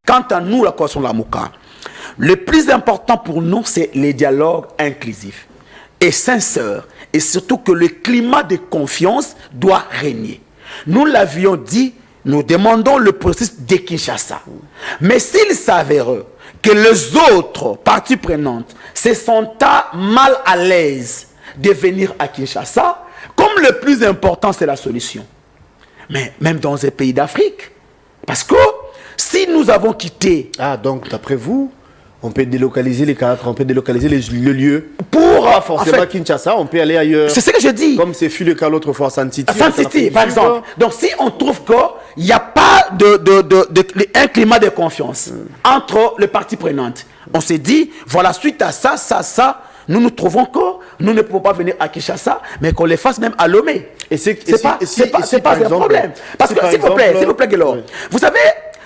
quant à nous, la coalition Lamuka, le plus important pour nous, c'est les dialogues inclusifs et sincères, et surtout que le climat de confiance doit régner. Nous l'avions dit, nous demandons le processus de Kinshasa. Mais s'il s'avère que les autres parties prenantes se sentent mal à l'aise de venir à Kinshasa, comme le plus important, c'est la solution. Mais même dans un pays d'Afrique, parce que si nous avons quitté... Ah, donc d'après vous, on peut délocaliser les cadres, on peut délocaliser le lieu. Pour pas forcément Kinshasa, on peut aller ailleurs. C'est ce que je dis. Comme c'est fut le cas l'autre fois à San City. San City, par exemple. Donc si on trouve qu'il n'y a pas un climat de confiance entre les parties prenantes, on s'est dit, voilà, suite à ça, nous nous trouvons que nous ne pouvons pas venir à Kinshasa, mais qu'on les fasse même à Lomé. Et c'est pas un problème. Parce que, s'il vous plaît, Guélor, vous savez,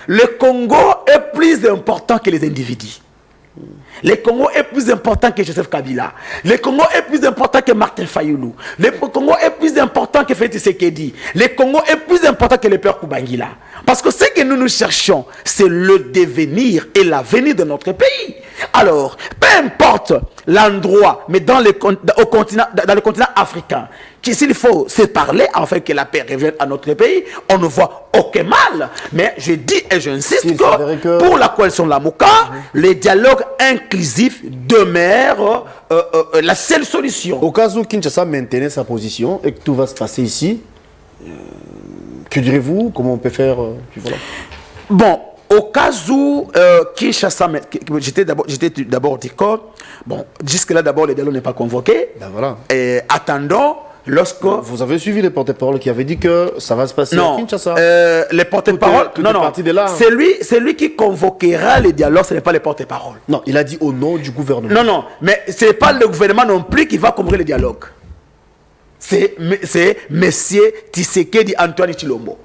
le Congo est plus important que les individus. Le Congo est plus important que Joseph Kabila. Le Congo est plus important que Martin Fayoulou. Le Congo est plus important que Félix Tshisekedi. Le Congo est plus important que le père Kubangila. Parce que ce que nous cherchons, c'est le devenir et l'avenir de notre pays. Alors, peu importe l'endroit, mais dans le continent africain, s'il faut se parler afin que la paix revienne à notre pays, on ne voit aucun mal. Mais je dis et j'insiste que pour la coalition Lamuka, les dialogues inclusifs demeurent la seule solution. Au cas où Kinshasa maintenait sa position et que tout va se passer ici, que direz-vous? Comment on peut faire voilà. Bon, au cas où Kinshasa, j'étais d'abord dit que, bon, jusque-là d'abord le dialogue n'est pas convoqué. Ben voilà. Et attendons. Lorsque... Vous avez suivi les porte-paroles qui avaient dit que ça va se passer à Kinshasa. Les porte-paroles, c'est lui qui convoquera les dialogues, ce n'est pas les porte-paroles. Non, il a dit au nom du gouvernement. Non, mais ce n'est pas le gouvernement non plus qui va convoquer les dialogues. C'est M. Tshisekedi Antoine Tshilombo.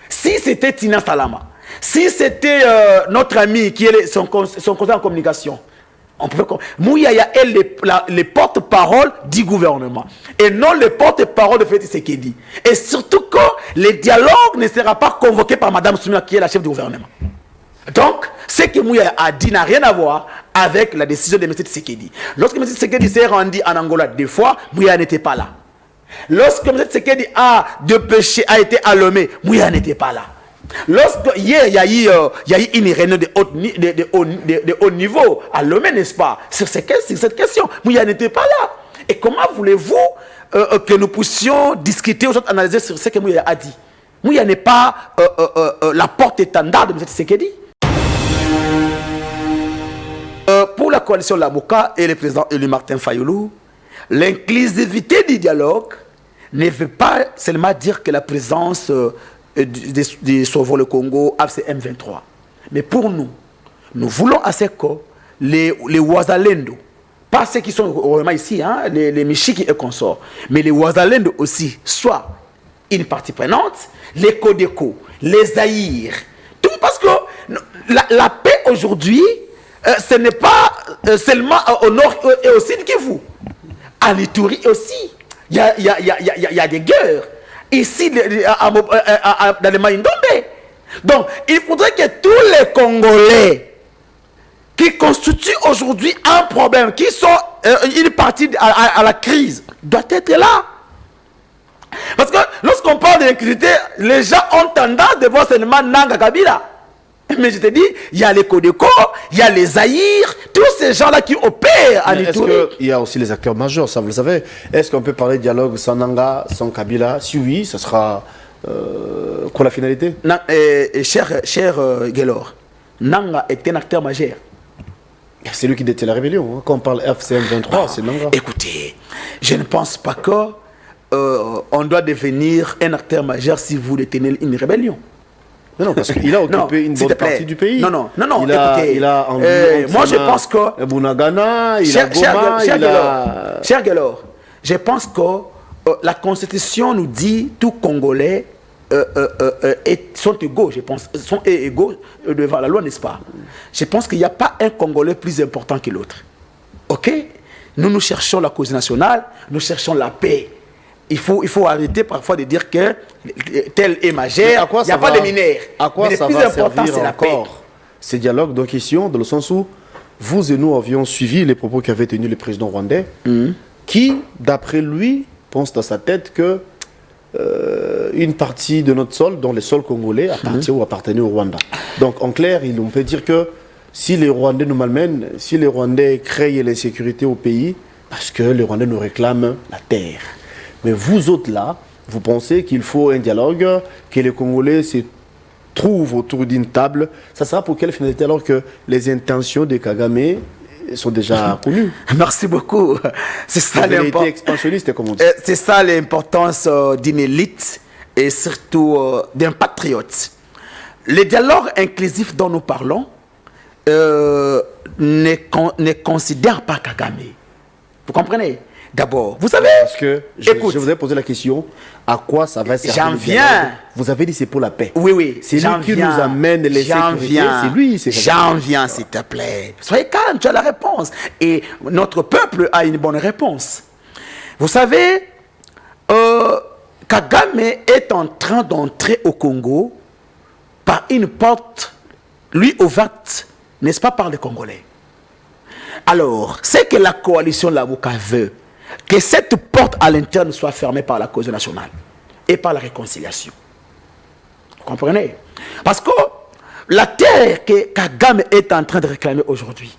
Si c'était Tina Salama, si c'était notre ami qui est son conseiller en communication, Mouyaya est les porte-parole du gouvernement et non les porte-parole de Félix Tshisekedi. Et surtout que le dialogue ne sera pas convoqué par Mme Soumia qui est la chef du gouvernement. Donc, ce que Mouyaya a dit n'a rien à voir avec la décision de M. Tshisekedi. Lorsque M. Tshisekedi s'est rendu en Angola 2 fois, Mouyaya n'était pas là. Lorsque M. Tshisekedi a été à Lomé, Mouyaya n'était pas là. Lorsque hier il y a eu une réunion de haut niveau à Lomé, n'est-ce pas, sur cette question, Mouyaya n'était pas là. Et comment voulez-vous que nous puissions discuter ou analyser sur ce que Mouyaya a dit? Mouyaya n'est pas la porte-étendard de M. Tshisekedi. Pour la coalition Lamuka et le président élu Martin Fayoulou, l'inclusivité du dialogue ne veut pas seulement dire que la présence de Sauvons le Congo, AFC M23. Mais pour nous, nous voulons assez que les Ouazalendo, pas ceux qui sont vraiment ici, hein, les Michiki et consorts, mais les Ouazalendo aussi, soient une partie prenante, les Kodeko, les Zaïre, tout parce que la paix aujourd'hui, ce n'est pas seulement au nord et au sud Kivu. À l'Ituri aussi, il y a des guerres. Ici, dans le Maïndombe. Donc, il faudrait que tous les Congolais qui constituent aujourd'hui un problème, qui sont une partie à la crise, doivent être là. Parce que lorsqu'on parle de l'inclusivité, les gens ont tendance de voir seulement Nanga Kabila. Mais je te dis, il y a les Kodeko, il y a les Zaïre, tous ces gens-là qui opèrent à l'Itourie. Est-ce qu'il y a aussi les acteurs majeurs, ça vous le savez? Est-ce qu'on peut parler de dialogue sans Nanga, sans Kabila? Si oui, ce sera quoi la finalité? Cher Guélor, Nanga est un acteur majeur. C'est lui qui détient la rébellion. Hein. Quand on parle FCM 23, c'est Nanga. Écoutez, je ne pense pas qu'on doit devenir un acteur majeur si vous détenez une rébellion. Non, parce qu'il a occupé une bonne partie du pays. Non, écoutez, moi je pense que... Bunagana, il a Goma, Cher Guélor, je pense que la Constitution nous dit tout Congolais sont égaux, je pense, sont égaux devant la loi, n'est-ce pas? Je pense qu'il n'y a pas un Congolais plus important que l'autre. Ok? Nous cherchons la cause nationale, nous cherchons la paix. Il faut arrêter parfois de dire que tel est majeur, il n'y a pas de mineurs. À quoi mais ça le plus va important, servir c'est la paix. ces dialogues de question, dans le sens où vous et nous avions suivi les propos qu'avait tenus le président rwandais, qui, d'après lui, pense dans sa tête que une partie de notre sol, dont les sols congolais, appartient ou appartenait au Rwanda. Donc, en clair, on peut dire que si les Rwandais nous malmènent, si les Rwandais créent l'insécurité au pays, parce que les Rwandais nous réclament la terre. Mais vous autres là, vous pensez qu'il faut un dialogue, que les Congolais se trouvent autour d'une table. Ça sera pour quelle finalité alors que les intentions de Kagame sont déjà connues? Merci beaucoup. C'est ça l'importance expansionniste, comme on dit. C'est ça l'importance d'une élite et surtout d'un patriote. Le dialogue inclusif dont nous parlons ne considère pas Kagame. Vous comprenez? D'abord, vous savez, parce que je vous ai posé la question, à quoi ça va servir? J'en viens. Vous avez dit c'est pour la paix. Oui, oui. C'est lui qui nous amène les sécurités. C'est lui. J'en viens, s'il te plaît. Soyez calme, tu as la réponse. Et notre peuple a une bonne réponse. Vous savez, Kagame est en train d'entrer au Congo par une porte, lui ouverte, n'est-ce pas, par les Congolais. Alors, c'est que la coalition Lamuka veut que cette porte à l'interne soit fermée par la cause nationale et par la réconciliation. Vous comprenez? Parce que la terre que Kagame est en train de réclamer aujourd'hui,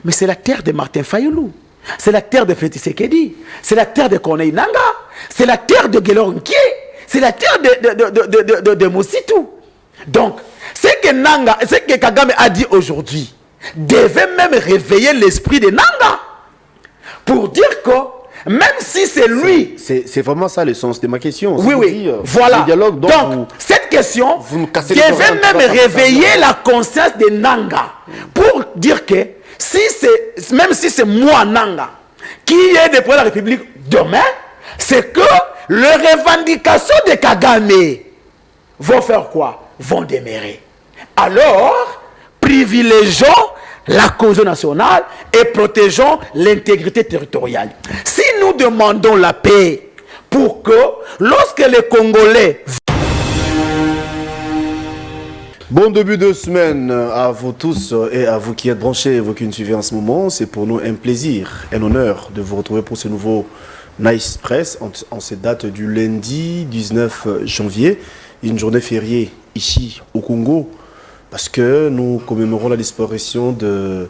mais c'est la terre de Martin Fayoulou, c'est la terre de Félix Tshisekedi, c'est la terre de Corneille Nangaa, c'est la terre de Gelonkie, c'est la terre de Mositou. Donc, ce que Kagame a dit aujourd'hui devait même réveiller l'esprit de Nangaa pour dire que même si c'est lui... C'est vraiment ça le sens de ma question. Oui, oui, voilà. Dialogue, donc cette question devait même réveiller la conscience de Nangaa pour dire que même si c'est moi, Nangaa, qui est de la République demain, c'est que les revendications de Kagame vont faire quoi? Vont demeurer. Alors, privilégions la cause nationale et protégeons l'intégrité territoriale. Si nous demandons la paix pour que, lorsque les Congolais... Bon début de semaine à vous tous et à vous qui êtes branchés et vous qui nous suivez en ce moment. C'est pour nous un plaisir, un honneur de vous retrouver pour ce nouveau Nice Press en cette date du lundi 19 janvier, une journée fériée ici au Congo, parce que nous commémorons la disparition de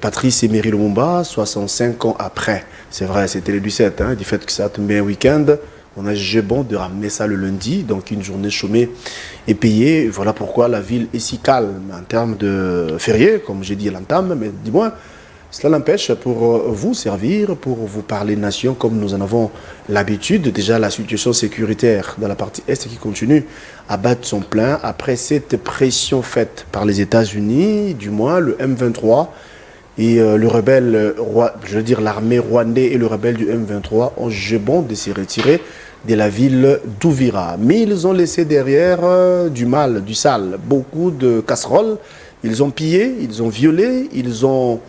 Patrice Emery Lumumba, 65 ans après. C'est vrai, c'était le 17, du fait que ça a tombé un week-end. On a jugé bon de ramener ça le lundi, donc une journée chômée et payée. Voilà pourquoi la ville est si calme en termes de férié, comme j'ai dit à l'entame, mais dis-moi, cela n'empêche pour vous servir, pour vous parler nation comme nous en avons l'habitude. Déjà la situation sécuritaire dans la partie Est qui continue à battre son plein après cette pression faite par les États-Unis, du moins le M23 et le rebelle, je veux dire l'armée rwandaise et le rebelle du M23 ont jugé bon de se retirer de la ville d'Ouvira. Mais ils ont laissé derrière du mal, du sale, beaucoup de casseroles. Ils ont pillé, ils ont violé, ils ont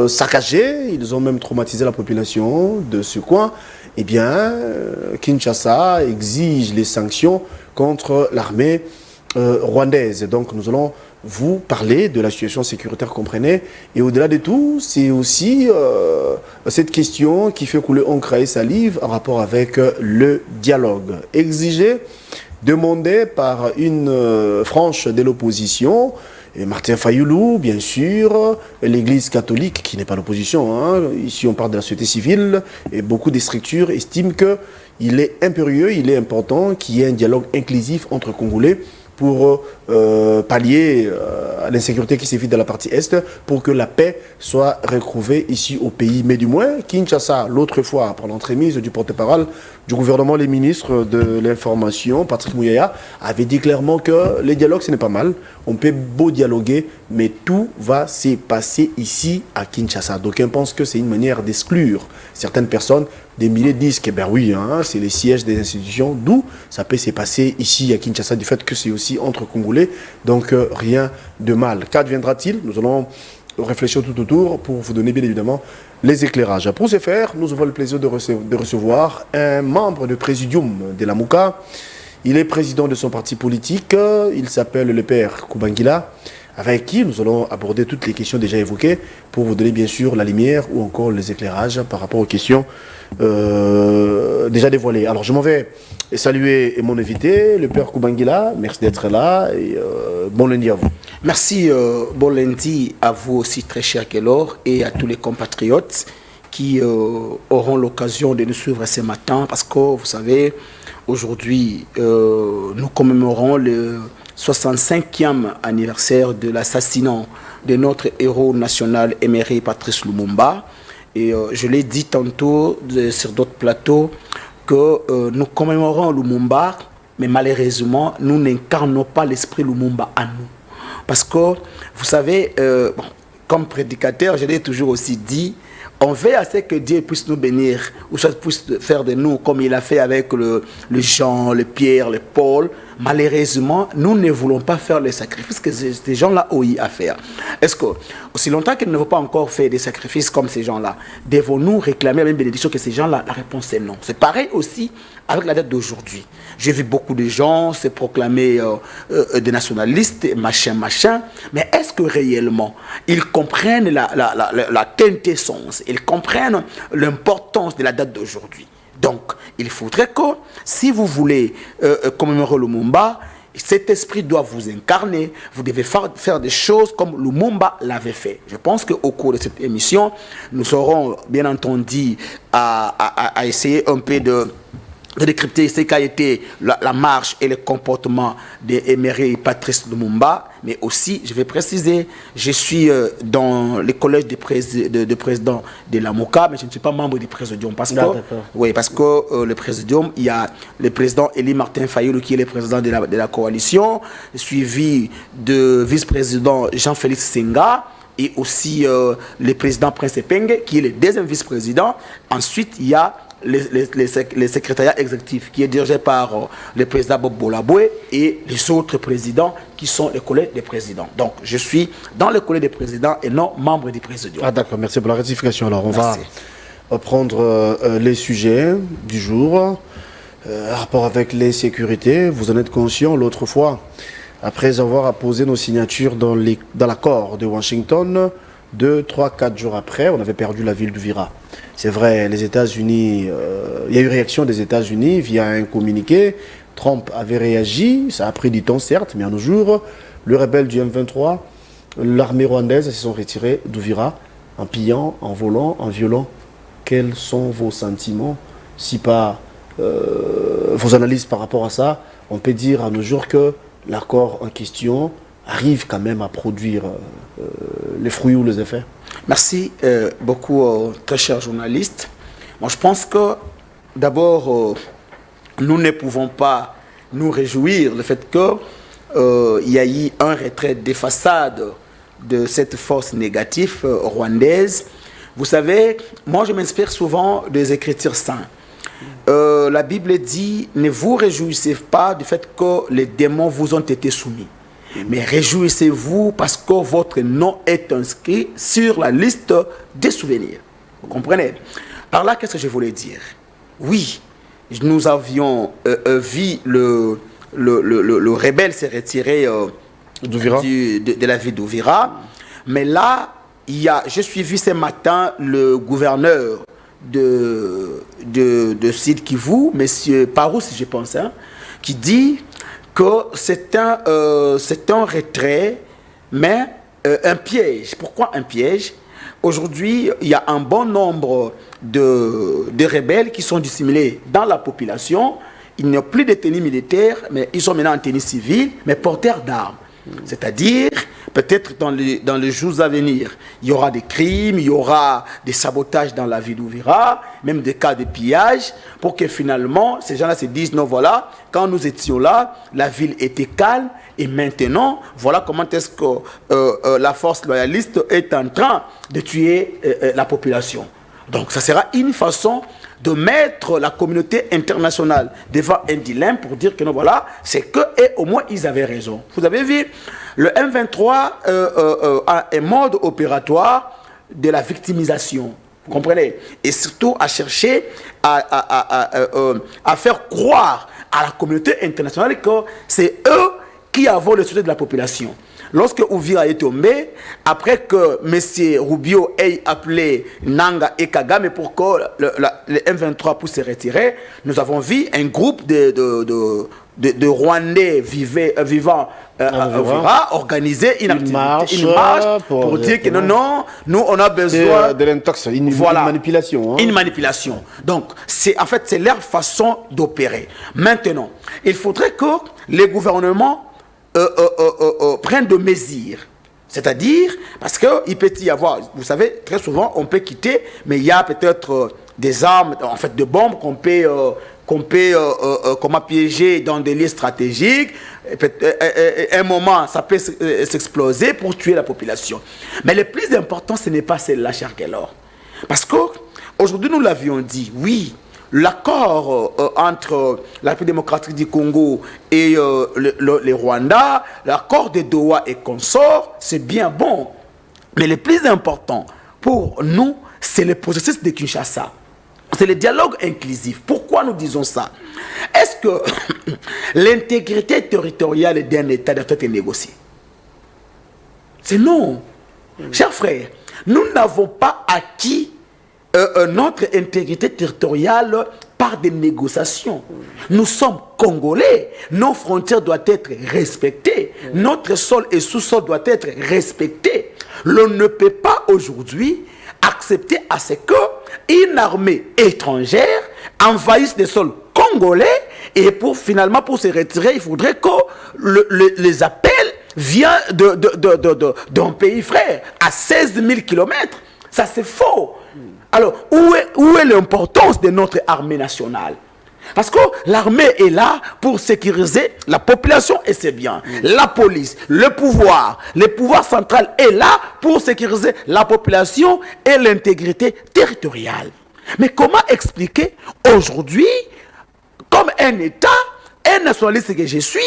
saccagé, ils ont même traumatisé la population de ce coin. Eh bien, Kinshasa exige les sanctions contre l'armée rwandaise. Donc nous allons vous parler de la situation sécuritaire, comprenez. Et au-delà de tout, c'est aussi cette question qui fait couler encre et salive en rapport avec le dialogue. Exigé, demandé par une frange de l'opposition, et Martin Fayoulou, bien sûr, l'Église catholique, qui n'est pas l'opposition. Ici, on parle de la société civile, et beaucoup de structures estiment qu'il est impérieux, il est important qu'il y ait un dialogue inclusif entre Congolais pour pallier à l'insécurité qui sévit dans la partie Est, pour que la paix soit retrouvée ici au pays. Mais du moins, Kinshasa, l'autre fois, par l'entremise du porte-parole du gouvernement, les ministres de l'information, Patrick Mouyaya, avait dit clairement que les dialogues, ce n'est pas mal. On peut beau dialoguer, mais tout va se passer ici à Kinshasa. Donc, on pense que c'est une manière d'exclure certaines personnes. Des milliers disent que, ben oui, c'est les sièges des institutions, d'où ça peut se passer ici à Kinshasa, du fait que c'est aussi entre Congolais. Donc, rien de mal. Qu'adviendra-t-il? Nous allons réfléchir tout autour pour vous donner bien évidemment les éclairages. Pour ce faire, nous avons le plaisir de recevoir un membre du présidium de la Mouka. Il est président de son parti politique, il s'appelle le père Koubangila, avec qui nous allons aborder toutes les questions déjà évoquées pour vous donner bien sûr la lumière ou encore les éclairages par rapport aux questions déjà dévoilées. Alors je m'en vais saluer mon invité, le père Koubangila. Merci d'être là et bon lundi à vous. Merci, bon lundi à vous aussi, très cher Kellor, et à tous les compatriotes qui auront l'occasion de nous suivre ce matin, parce que vous savez, aujourd'hui, nous commémorons le 65e anniversaire de l'assassinat de notre héros national émérite Patrice Lumumba. Et je l'ai dit tantôt sur d'autres plateaux que nous commémorons Lumumba, mais malheureusement, nous n'incarnons pas l'esprit Lumumba à nous. Parce que, vous savez, bon, comme prédicateur, je l'ai toujours aussi dit, on veut à ce que Dieu puisse nous bénir, ou soit puisse faire de nous comme il a fait avec le Jean, le Pierre, le Paul. Malheureusement, nous ne voulons pas faire les sacrifices que ces gens-là ont eu à faire. Est-ce que, aussi longtemps qu'ils ne vont pas encore faire des sacrifices comme ces gens-là, devons-nous réclamer la même bénédiction que ces gens-là? La réponse est non. C'est pareil aussi avec la date d'aujourd'hui. J'ai vu beaucoup de gens se proclamer des nationalistes, machin, mais est-ce que réellement ils comprennent la quintessence, ils comprennent l'importance de la date d'aujourd'hui? Donc, il faudrait que, si vous voulez commémorer Lumumba, cet esprit doit vous incarner. Vous devez faire des choses comme Lumumba l'avait fait. Je pense qu'au cours de cette émission, nous aurons bien entendu à essayer un peu de décrypter ce qu'a été la marche et le comportement d'émérite Patrice Lumumba, mais aussi, je vais préciser, je suis dans le collège de président de la MOCA, mais je ne suis pas membre du présidium. Parce que, oui, parce que le présidium, il y a le président Élie Martin Fayoulou qui est le président de la coalition, suivi de vice-président Jean-Félix Senga, et aussi le président Prince Epenge, qui est le deuxième vice-président. Ensuite, il y a les secrétariats exécutifs qui est dirigé par le président Bob Bolaboué et les autres présidents qui sont les collègues des présidents. Donc, je suis dans le collège des présidents et non membre du présidium. Ah d'accord, merci pour la rectification. Alors, on va prendre les sujets du jour. En rapport avec l'insécurité, vous en êtes conscient l'autre fois, après avoir apposé nos signatures dans l'accord de Washington, 2, 3, 4 jours après, on avait perdu la ville d'Uvira. C'est vrai, les États-Unis, il y a eu réaction des États-Unis via un communiqué. Trump avait réagi, ça a pris du temps certes, mais à nos jours, le rebelle du M23, l'armée rwandaise se sont retirés d'Uvira en pillant, en volant, en violant. Quels sont vos sentiments? Si pas vos analyses par rapport à ça, on peut dire à nos jours que l'accord en question arrive quand même à produire les fruits ou les effets. Merci beaucoup, très cher journaliste. Moi, je pense que d'abord, nous ne pouvons pas nous réjouir du fait qu'il y a eu un retrait des façades de cette force négative rwandaise. Vous savez, moi, je m'inspire souvent des Écritures saintes. La Bible dit, ne vous réjouissez pas du fait que les démons vous ont été soumis. Mais réjouissez-vous parce que votre nom est inscrit sur la liste des souvenirs. Vous comprenez? Par là, qu'est-ce que je voulais dire? Oui, nous avions vu le rebelle se retirer de la ville d'Uvira. Mais là, j'ai suivi ce matin le gouverneur de Sud Kivu, M. Parous, je pense, hein, qui dit que c'est un retrait, mais un piège. Pourquoi un piège? Aujourd'hui, il y a un bon nombre de rebelles qui sont dissimulés dans la population. Il n'y a plus de tenue militaire, mais ils sont maintenant en tenue civile, mais porteurs d'armes. C'est-à-dire, peut-être dans les jours à venir, il y aura des crimes, il y aura des sabotages dans la ville d'Uvira, même des cas de pillage, pour que finalement, ces gens-là se disent, non, voilà, quand nous étions là, la ville était calme, et maintenant, voilà comment est-ce que la force loyaliste est en train de tuer la population. Donc, ça sera une façon de mettre la communauté internationale devant un dilemme pour dire que non, voilà, c'est que, et au moins, ils avaient raison. Vous avez vu, le M23 a un mode opératoire de la victimisation. Vous comprenez? Et surtout à chercher à faire croire à la communauté internationale que c'est eux qui avons le soutien de la population. Lorsque Uvira est tombé, après que M. Rubio ait appelé Nanga et Kagame pour que le M23 puisse se retirer, nous avons vu un groupe de Rwandais vivant à Uvira organiser une marche pour dire que non, nous on a besoin de l'intox, une manipulation. Une manipulation. Donc, en fait, c'est leur façon d'opérer. Maintenant, il faudrait que les gouvernements prennent de mesures. C'est-à-dire, parce qu'il peut y avoir, vous savez, très souvent, on peut quitter, mais il y a peut-être des armes, en fait, de bombes qu'on peut comment piéger dans des lieux stratégiques. Un moment, ça peut s'exploser pour tuer la population. Mais le plus important, ce n'est pas celle-là, cher Kellor. Parce qu'aujourd'hui, nous l'avions dit, oui, l'accord entre la République démocratique du Congo et les Rwanda, l'accord de Doha et consorts, c'est bien bon. Mais le plus important pour nous, c'est le processus de Kinshasa. C'est le dialogue inclusif. Pourquoi nous disons ça? Est-ce que l'intégrité territoriale d'un État doit être négociée? C'est non. Chers frères, nous n'avons pas acquis notre intégrité territoriale par des négociations. Nous sommes Congolais. Nos frontières doivent être respectées. Notre sol et sous-sol doivent être respectés. L'on ne peut pas aujourd'hui accepter à ce qu'une armée étrangère envahisse les sols congolais et finalement pour se retirer, il faudrait que les appels viennent d'un pays frère à 16 000 km. Ça, c'est faux. Alors, où est l'importance de notre armée nationale? Parce que l'armée est là pour sécuriser la population et c'est bien. La police, le pouvoir central est là pour sécuriser la population et l'intégrité territoriale. Mais comment expliquer aujourd'hui, comme un État, un nationaliste que je suis,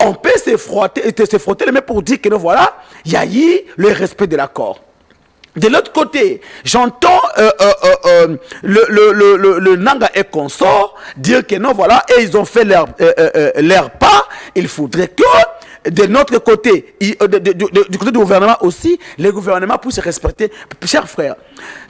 on peut se frotter les mains pour dire que non, voilà, il y a eu le respect de l'accord. De l'autre côté, j'entends le Nanga et consort dire que non, voilà, et ils ont fait leur pas. Il faudrait que de notre côté, du côté du gouvernement aussi, les gouvernements puissent respecter. Chers frères,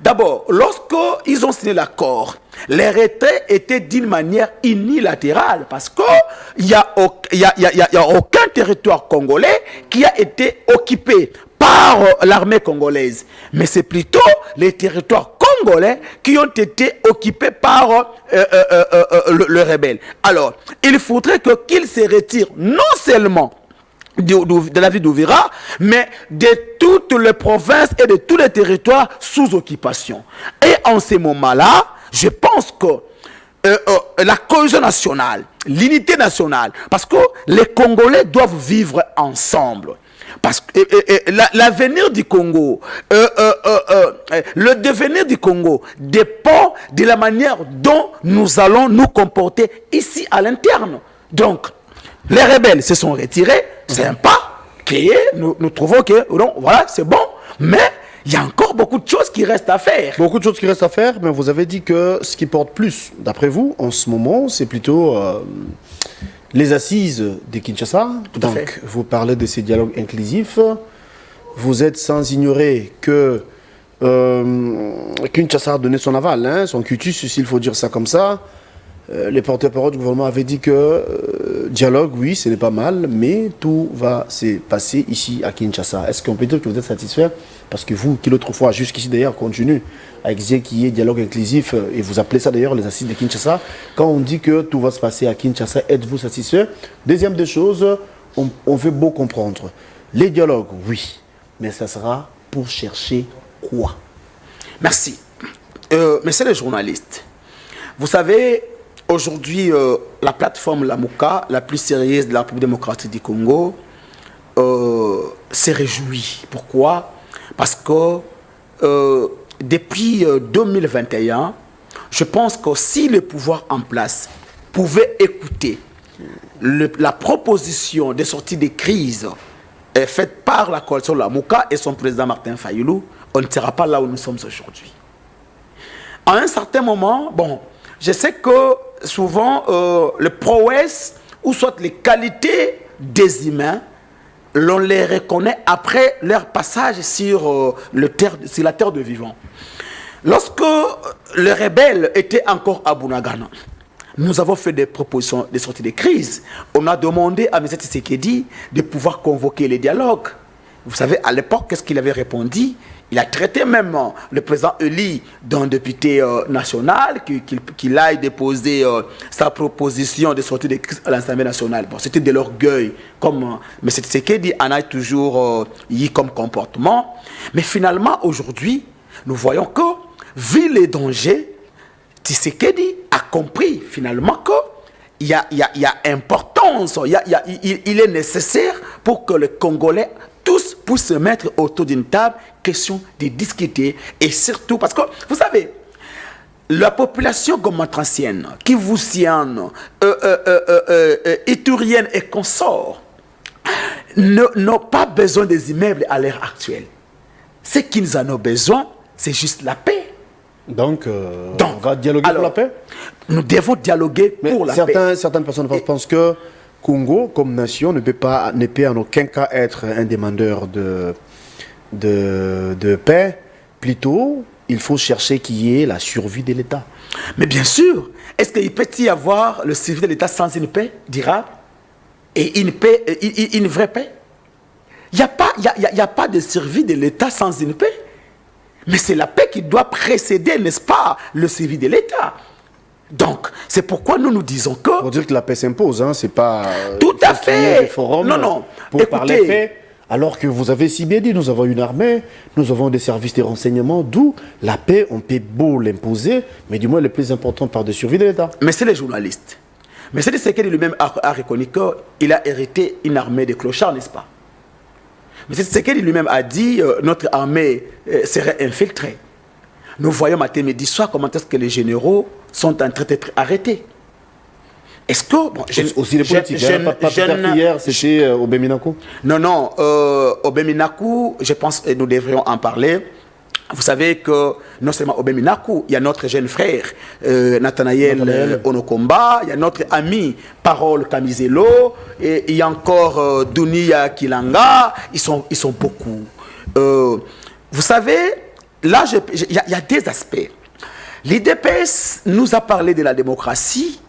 d'abord, lorsqu'ils ont signé l'accord, les retraits étaient d'une manière unilatérale parce qu'il n'y a aucun territoire congolais qui a été occupé par l'armée congolaise, mais c'est plutôt les territoires congolais qui ont été occupés par le rebelle. Alors, il faudrait qu'ils se retirent non seulement de la ville d'Uvira, mais de toutes les provinces et de tous les territoires sous occupation. Et en ce moment-là, je pense que la cohésion nationale, l'unité nationale, parce que les Congolais doivent vivre ensemble. Parce que l'avenir du Congo, le devenir du Congo dépend de la manière dont nous allons nous comporter ici à l'interne. Donc, les rebelles se sont retirés, c'est un pas qui est, nous trouvons que, non, voilà, c'est bon, mais il y a encore beaucoup de choses qui restent à faire. Beaucoup de choses qui restent à faire, mais vous avez dit que ce qui porte plus, d'après vous, en ce moment, c'est plutôt les assises de Kinshasa. Donc, vous parlez de ces dialogues inclusifs. Vous êtes sans ignorer que Kinshasa a donné son aval, hein, son cutus, s'il faut dire ça comme ça. Les porte-parole du gouvernement avaient dit que dialogue, oui, ce n'est pas mal, mais tout va se passer ici à Kinshasa. Est-ce qu'on peut dire que vous êtes satisfait? Parce que vous, qui l'autre fois, jusqu'ici d'ailleurs, continue à exiger qu'il y ait dialogue inclusif, et vous appelez ça d'ailleurs les assises de Kinshasa. Quand on dit que tout va se passer à Kinshasa, êtes-vous satisfait? Deuxième des choses, on veut beau comprendre. Les dialogues, oui, mais ça sera pour chercher quoi? Merci. Messieurs les journalistes, vous savez, aujourd'hui, la plateforme Lamuka, la plus sérieuse de la République démocratique du Congo, s'est réjouie. Pourquoi? Parce que depuis 2021, je pense que si le pouvoir en place pouvait écouter la proposition de sortie des crises faite par la coalition Lamuka et son président Martin Fayulu, on ne sera pas là où nous sommes aujourd'hui. À un certain moment, bon, je sais que souvent, le prouesse ou soit les qualités des humains, l'on les reconnaît après leur passage sur la terre de vivants. Lorsque les rebelles étaient encore à Bunagana, nous avons fait des propositions de sortie de crise. On a demandé à M. Tshisekedi de pouvoir convoquer les dialogues. Vous savez, à l'époque, qu'est-ce qu'il avait répondu? Il a traité même le président Eli d'un député national qu'il aille déposer sa proposition de sortie de crise à l'Assemblée nationale. Bon, c'était de l'orgueil, comme M. Tshisekedi en a toujours eu comme comportement. Mais finalement, aujourd'hui, nous voyons que, vu les dangers, Tshisekedi a compris finalement qu'il y a importance, il est nécessaire pour que les Congolais tous puissent se mettre autour d'une table, question de discuter, et surtout parce que, vous savez, la population gomatrancienne, kivusienne, iturienne et consorts n'ont pas besoin des immeubles à l'heure actuelle. Ce qu'ils en ont besoin, c'est juste la paix. Donc, on va dialoguer pour la paix? Nous devons dialoguer pour la paix. Certaines personnes pensent que Congo, comme nation, ne peut en aucun cas être un demandeur de paix. Plutôt, il faut chercher qui est la survie de l'État. Mais bien sûr, est-ce qu'il peut y avoir le survie de l'État sans une paix durable et une vraie paix? Il n'y a pas de survie de l'État sans une paix. Mais c'est la paix qui doit précéder, n'est-ce pas, le survie de l'État. Donc, c'est pourquoi nous disons que... Pour dire que la paix s'impose, hein, c'est pas... Tout à fait. Non. Pour parler paix, alors que vous avez si bien dit, nous avons une armée, nous avons des services de renseignement, d'où la paix, on peut beau l'imposer, mais du moins le plus important par de survie de l'État. Mais c'est les journalistes. Mais c'est ce qu'il lui-même a reconnu qu'il a hérité une armée de clochards, n'est-ce pas? Mais c'est ce qu'il lui-même a dit, notre armée serait infiltrée. Nous voyons matin, midi, soir, comment est-ce que les généraux sont en train d'être arrêtés. Est-ce que... Bon, aussi les politiques, hier, c'était Obeminaku? Non, Obeminaku, je pense que nous devrions en parler. Vous savez que non seulement Obeminaku, il y a notre jeune frère Nathanaël Onokomba, il y a notre ami Parole Kamizelo, et il y a encore Dunia Kilanga, ils sont beaucoup. Vous savez, là, il y a des aspects. L'IDPS nous a parlé de la démocratie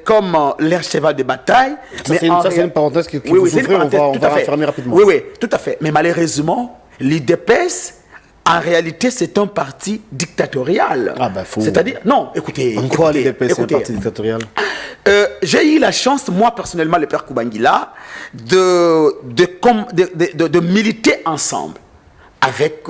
comme leur cheval de bataille. Ça, c'est une parenthèse que vous ouvrez, on va fermer rapidement. Oui, tout à fait. Mais malheureusement, l'IDPS, en réalité, c'est un parti dictatorial. C'est-à-dire, non, écoutez. En quoi l'IDPS est un parti dictatorial? J'ai eu la chance, moi personnellement, le père Koubangila, de militer ensemble avec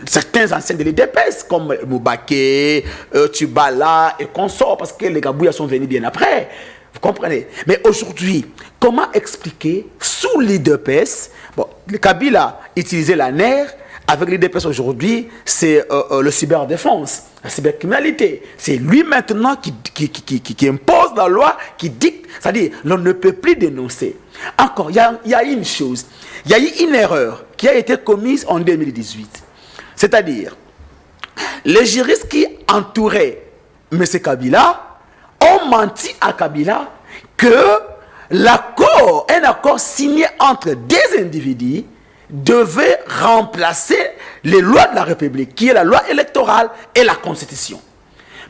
certains anciens de l'IDPS comme Moubake, Tubala et consorts, parce que les Gabouillas sont venus bien après. Vous comprenez? Mais aujourd'hui, comment expliquer sous l'IDPS, bon, le Kabila utilisait la NER, avec l'IDPS aujourd'hui, c'est le cyberdéfense, la cybercriminalité. C'est lui maintenant qui impose la loi, qui dicte, c'est-à-dire l'on ne peut plus dénoncer. Encore, il y a une chose, il y a eu une erreur qui a été commise en 2018. C'est-à-dire, les juristes qui entouraient M. Kabila ont menti à Kabila que un accord signé entre des individus devait remplacer les lois de la République, qui est la loi électorale et la Constitution.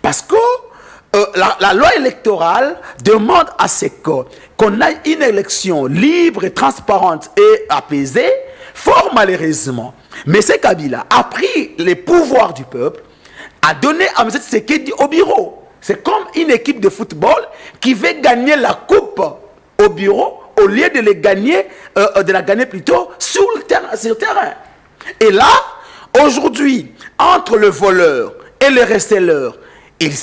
Parce que la loi électorale demande à ce qu'on ait une élection libre, transparente et apaisée. Fort malheureusement, M. Kabila a pris les pouvoirs du peuple, a donné à M. Tshisekedi au bureau. C'est comme une équipe de football qui veut gagner la coupe au bureau au lieu de la gagner plutôt sur le terrain. Et là, aujourd'hui, entre le voleur et le receleur, ils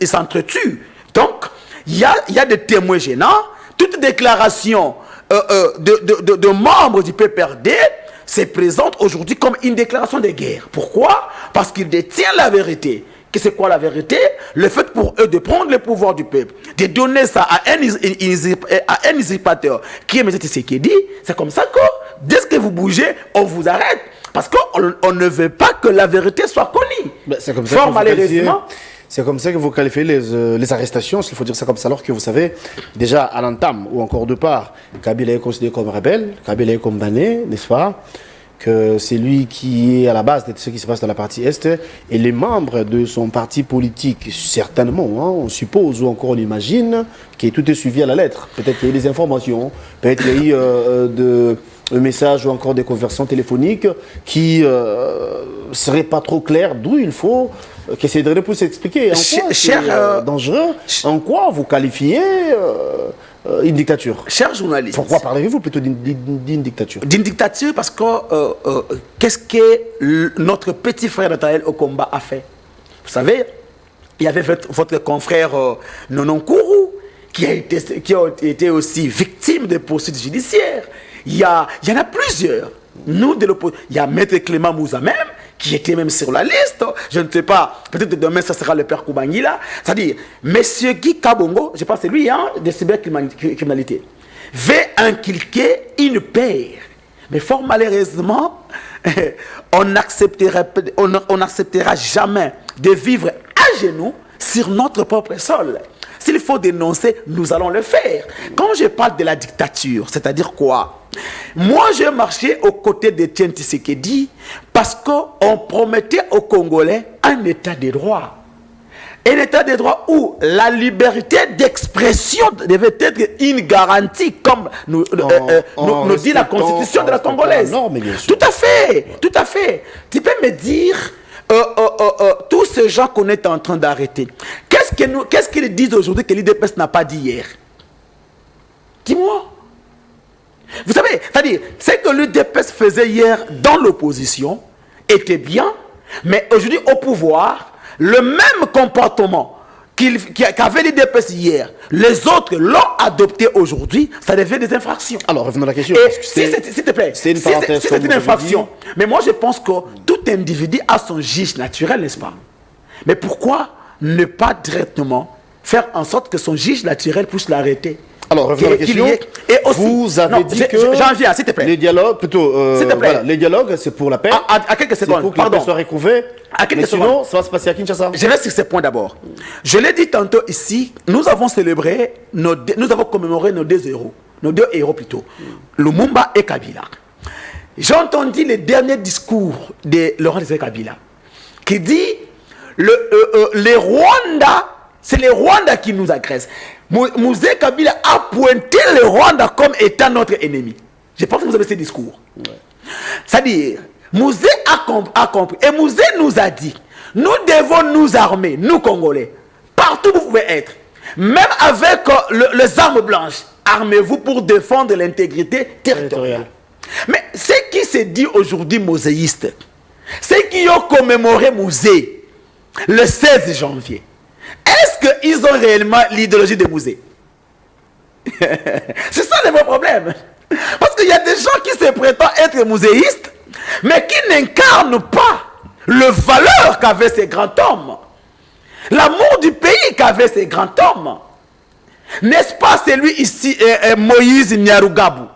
s'entretuent. Donc, il y a des témoins gênants. Toute déclaration de membres du PPRD se présente aujourd'hui comme une déclaration de guerre. Pourquoi? Parce qu'ils détiennent la vérité. C'est quoi la vérité? Le fait pour eux de prendre le pouvoir du peuple, de donner ça à un usurpateur qui est M. Tshisekedi, c'est comme ça que dès que vous bougez, on vous arrête. Parce qu'on ne veut pas que la vérité soit connue. C'est comme ça C'est comme ça que vous qualifiez les arrestations, s'il faut dire ça comme ça, alors que vous savez, déjà à l'entame ou encore de part, Kabila est considéré comme rebelle, Kabila est condamné, n'est-ce pas? Que c'est lui qui est à la base de ce qui se passe dans la partie Est, et les membres de son parti politique, certainement, hein, on suppose ou encore on imagine que tout est suivi à la lettre. Peut-être qu'il y a eu des informations, peut-être qu'il y a eu de messages ou encore des conversations téléphoniques qui ne seraient pas trop claires, d'où il faut que ces derniers puissent s'expliquer. En quoi c'est dangereux? En quoi vous qualifiez une dictature? Cher journaliste. Pourquoi parlez-vous plutôt d'une dictature? D'une dictature parce que qu'est-ce que notre petit frère Nathanaël Okomba a fait? Vous savez, il y avait votre confrère Nononkuru qui a été aussi victime de poursuites judiciaires. Il y en a plusieurs. Nous, de l'opposition, il y a Maître Clément Mouza même, qui était même sur la liste. Je ne sais pas, peut-être demain, ça sera le père Koubangila. C'est-à-dire, Monsieur Guy Kabongo, je pense que c'est lui, hein, de cybercriminalité, veut inculquer une paix. Mais fort malheureusement, on n'acceptera jamais de vivre à genoux sur notre propre sol. S'il faut dénoncer, nous allons le faire. Quand je parle de la dictature, c'est-à-dire quoi? Moi, j'ai marché aux côtés d'Etienne Tshisekedi parce qu'on promettait aux Congolais un état de droit. Un état de droit où la liberté d'expression devait être une garantie, comme nous dit la constitution de la Congolaise. Tout à fait, tout à fait. Tu peux me dire, tous ces gens qu'on est en train d'arrêter, qu'est-ce qu'ils disent aujourd'hui que l'IDPS n'a pas dit hier? Dis-moi. Vous savez, c'est-à-dire, ce que l'UDPS faisait hier dans l'opposition était bien, mais aujourd'hui au pouvoir, le même comportement qu'avait l'UDPS hier, les autres l'ont adopté aujourd'hui, ça devient des infractions. Alors, revenons à la question. S'il te plaît, si c'est une infraction, mais moi je pense que tout individu a son juge naturel, n'est-ce pas? Mais pourquoi ne pas directement faire en sorte que son juge naturel puisse l'arrêter? Alors, revenons à la question. Et aussi, vous avez dit que j'en viens, s'il te plaît. Les dialogues, plutôt, voilà, les dialogues, c'est pour la paix. À quelques secondes, pour que la paix soit retrouvée. À quelques secondes. Sinon, ça va se passer à Kinshasa. Je reste sur ce point d'abord. Je l'ai dit tantôt ici, nous avons célébré, nous avons commémoré nos deux héros plutôt, Lumumba et Kabila. J'ai entendu le dernier discours de Laurent Désiré Kabila, qui dit les Rwandais, c'est les Rwandais qui nous agressent. Mouzé Kabila a pointé le Rwanda comme étant notre ennemi. Je pense que vous avez ce discours. Ouais. C'est-à-dire, Mouzé a compris. Et Mouzé nous a dit, nous devons nous armer, nous Congolais, partout où vous pouvez être. Même avec les armes blanches, armez-vous pour défendre l'intégrité territoriale. Mais ce qui se dit aujourd'hui moséiste, ceux qui ont commémoré Mouzé le 16 janvier, est-ce qu'ils ont réellement l'idéologie de Mouzé? C'est ça le vrai problème. Parce qu'il y a des gens qui se prétendent être mouzéistes, mais qui n'incarnent pas le valeur qu'avait ces grands hommes. L'amour du pays qu'avait ces grands hommes. N'est-ce pas celui ici, Moïse Nyarugabo,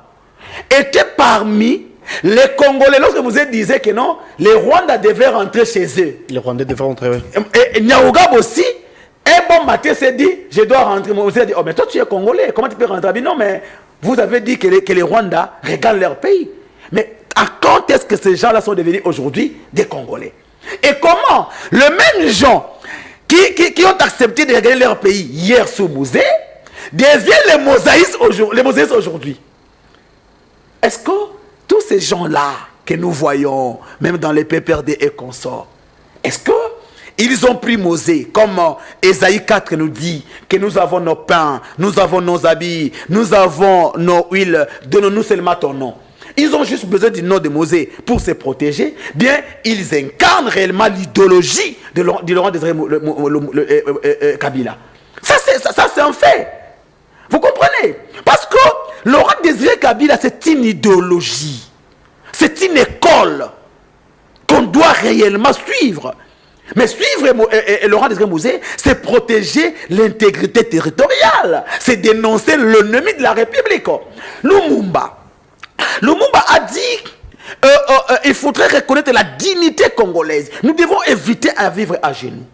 était parmi les Congolais, lorsque Mouzé disait que non, les Rwandais devaient rentrer chez eux. Les Rwandais devaient rentrer, oui. Et Nyarugabo aussi, un bon matin s'est dit, je dois rentrer. Mouzé a dit, oh mais toi tu es Congolais, comment tu peux rentrer? Mais non, mais vous avez dit que les Rwandais regardent leur pays. Mais à quand est-ce que ces gens-là sont devenus aujourd'hui des Congolais? Et comment le même gens qui ont accepté de regarder leur pays hier sous Mouzé deviennent les mosaïstes aujourd'hui? Est-ce que tous ces gens-là que nous voyons, même dans les PPRD et consorts, est-ce qu'ils ont pris Mouzé, comme Ésaïe 4 nous dit, que nous avons nos pains, nous avons nos habits, nous avons nos huiles, donne-nous seulement ton nom. Ils ont juste besoin du nom de Mouzé pour se protéger. Bien, ils incarnent réellement l'idéologie de Laurent Désiré Kabila. Ça, c'est un fait. Vous comprenez? Parce que Laurent Désiré Kabila, c'est une idéologie. C'est une école qu'on doit réellement suivre. Mais suivre Laurent Désiré Mouzé, c'est protéger l'intégrité territoriale. C'est dénoncer l'ennemi de la République. Lumumba a dit il faudrait reconnaître la dignité congolaise. Nous devons éviter à vivre à genoux.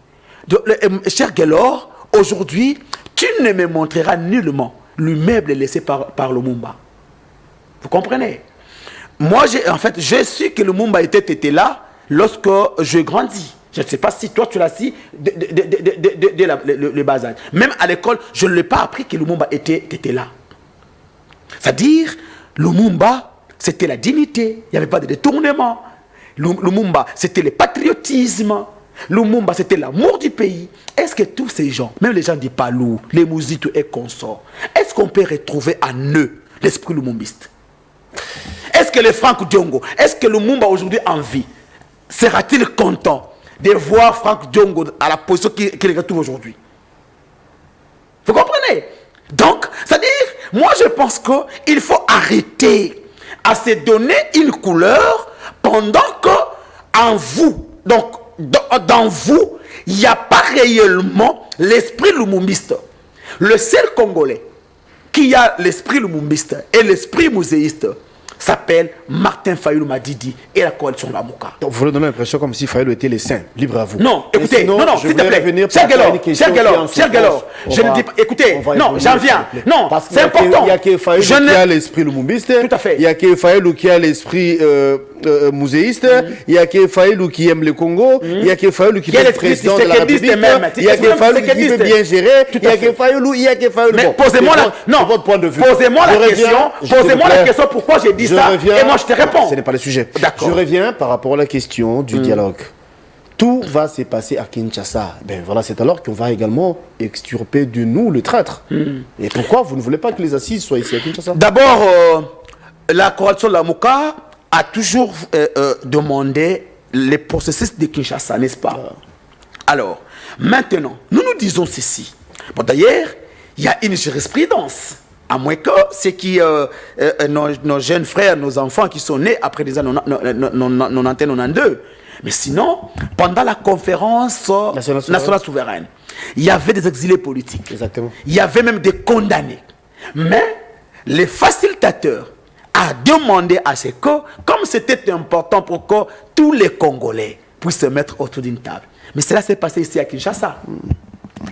Cher Gelor, aujourd'hui, tu ne me montreras nullement l'immeuble laissé par Lumumba. Vous comprenez? Moi, en fait, je sais que Lumumba était là lorsque je grandis. Je ne sais pas si toi tu l'as su dès le bas âge. Même à l'école, je ne l'ai pas appris que Lumumba était là. C'est-à-dire, Lumumba, c'était la dignité. Il n'y avait pas de détournement. Lumumba, c'était le patriotisme. Lumumba, c'était l'amour du pays. Est-ce que tous ces gens, même les gens du Palou, les Mouzitou et consorts, est-ce qu'on peut retrouver en eux l'esprit lumumbiste? Est-ce que les Franck Diongo, est-ce que Lumumba aujourd'hui en vie, sera-t-il content de voir Franck Diongo à la position qu'il retrouve aujourd'hui? Vous comprenez? Donc, c'est-à-dire, moi je pense qu'il faut arrêter à se donner une couleur pendant que en vous, donc dans vous, il n'y a pas réellement l'esprit lumumbiste. Le seul Congolais qui a l'esprit lumumbiste et l'esprit muséiste s'appelle Martin Fayulu Madidi et la coalition Lamuka. Donc vous voulez donner l'impression comme si Fayulu était les saints, libre à vous. Non, écoutez, sinon, non, s'il te plaît, cher Gelor, je ne dis pas, écoutez, non, j'en viens, non, c'est important. Il y a que Fayulu qui a l'esprit lumumbiste, tout à fait. Il y a que Fayulu qui a l'esprit muséiste, il y a que Fayulu qui aime le Congo, il y a que Fayulu qui est le président de la République, il y a que Fayulu qui peut bien gérer, il y a que Fayulu, mais posez-moi la question, pourquoi j'ai dit ça, et moi je te réponds. Ce n'est pas le sujet. D'accord. Je reviens par rapport à la question du dialogue. Tout va se passer à Kinshasa. Ben voilà, c'est alors qu'on va également extirper de nous le traître. Et pourquoi vous ne voulez pas que les assises soient ici à Kinshasa? D'abord, la coalition Lamuka a toujours demandé les processus de Kinshasa, n'est-ce pas? Alors, maintenant, nous disons ceci. Bon, d'ailleurs, il y a une jurisprudence. À moins que c'est qui nos jeunes frères, nos enfants qui sont nés après les années 91-92. Mais sinon, pendant la conférence nationale souveraine, il y avait des exilés politiques. Exactement. Il y avait même des condamnés. Mais les facilitateurs ont demandé à ce que, comme c'était important pour que tous les Congolais puissent se mettre autour d'une table. Mais cela s'est passé ici à Kinshasa.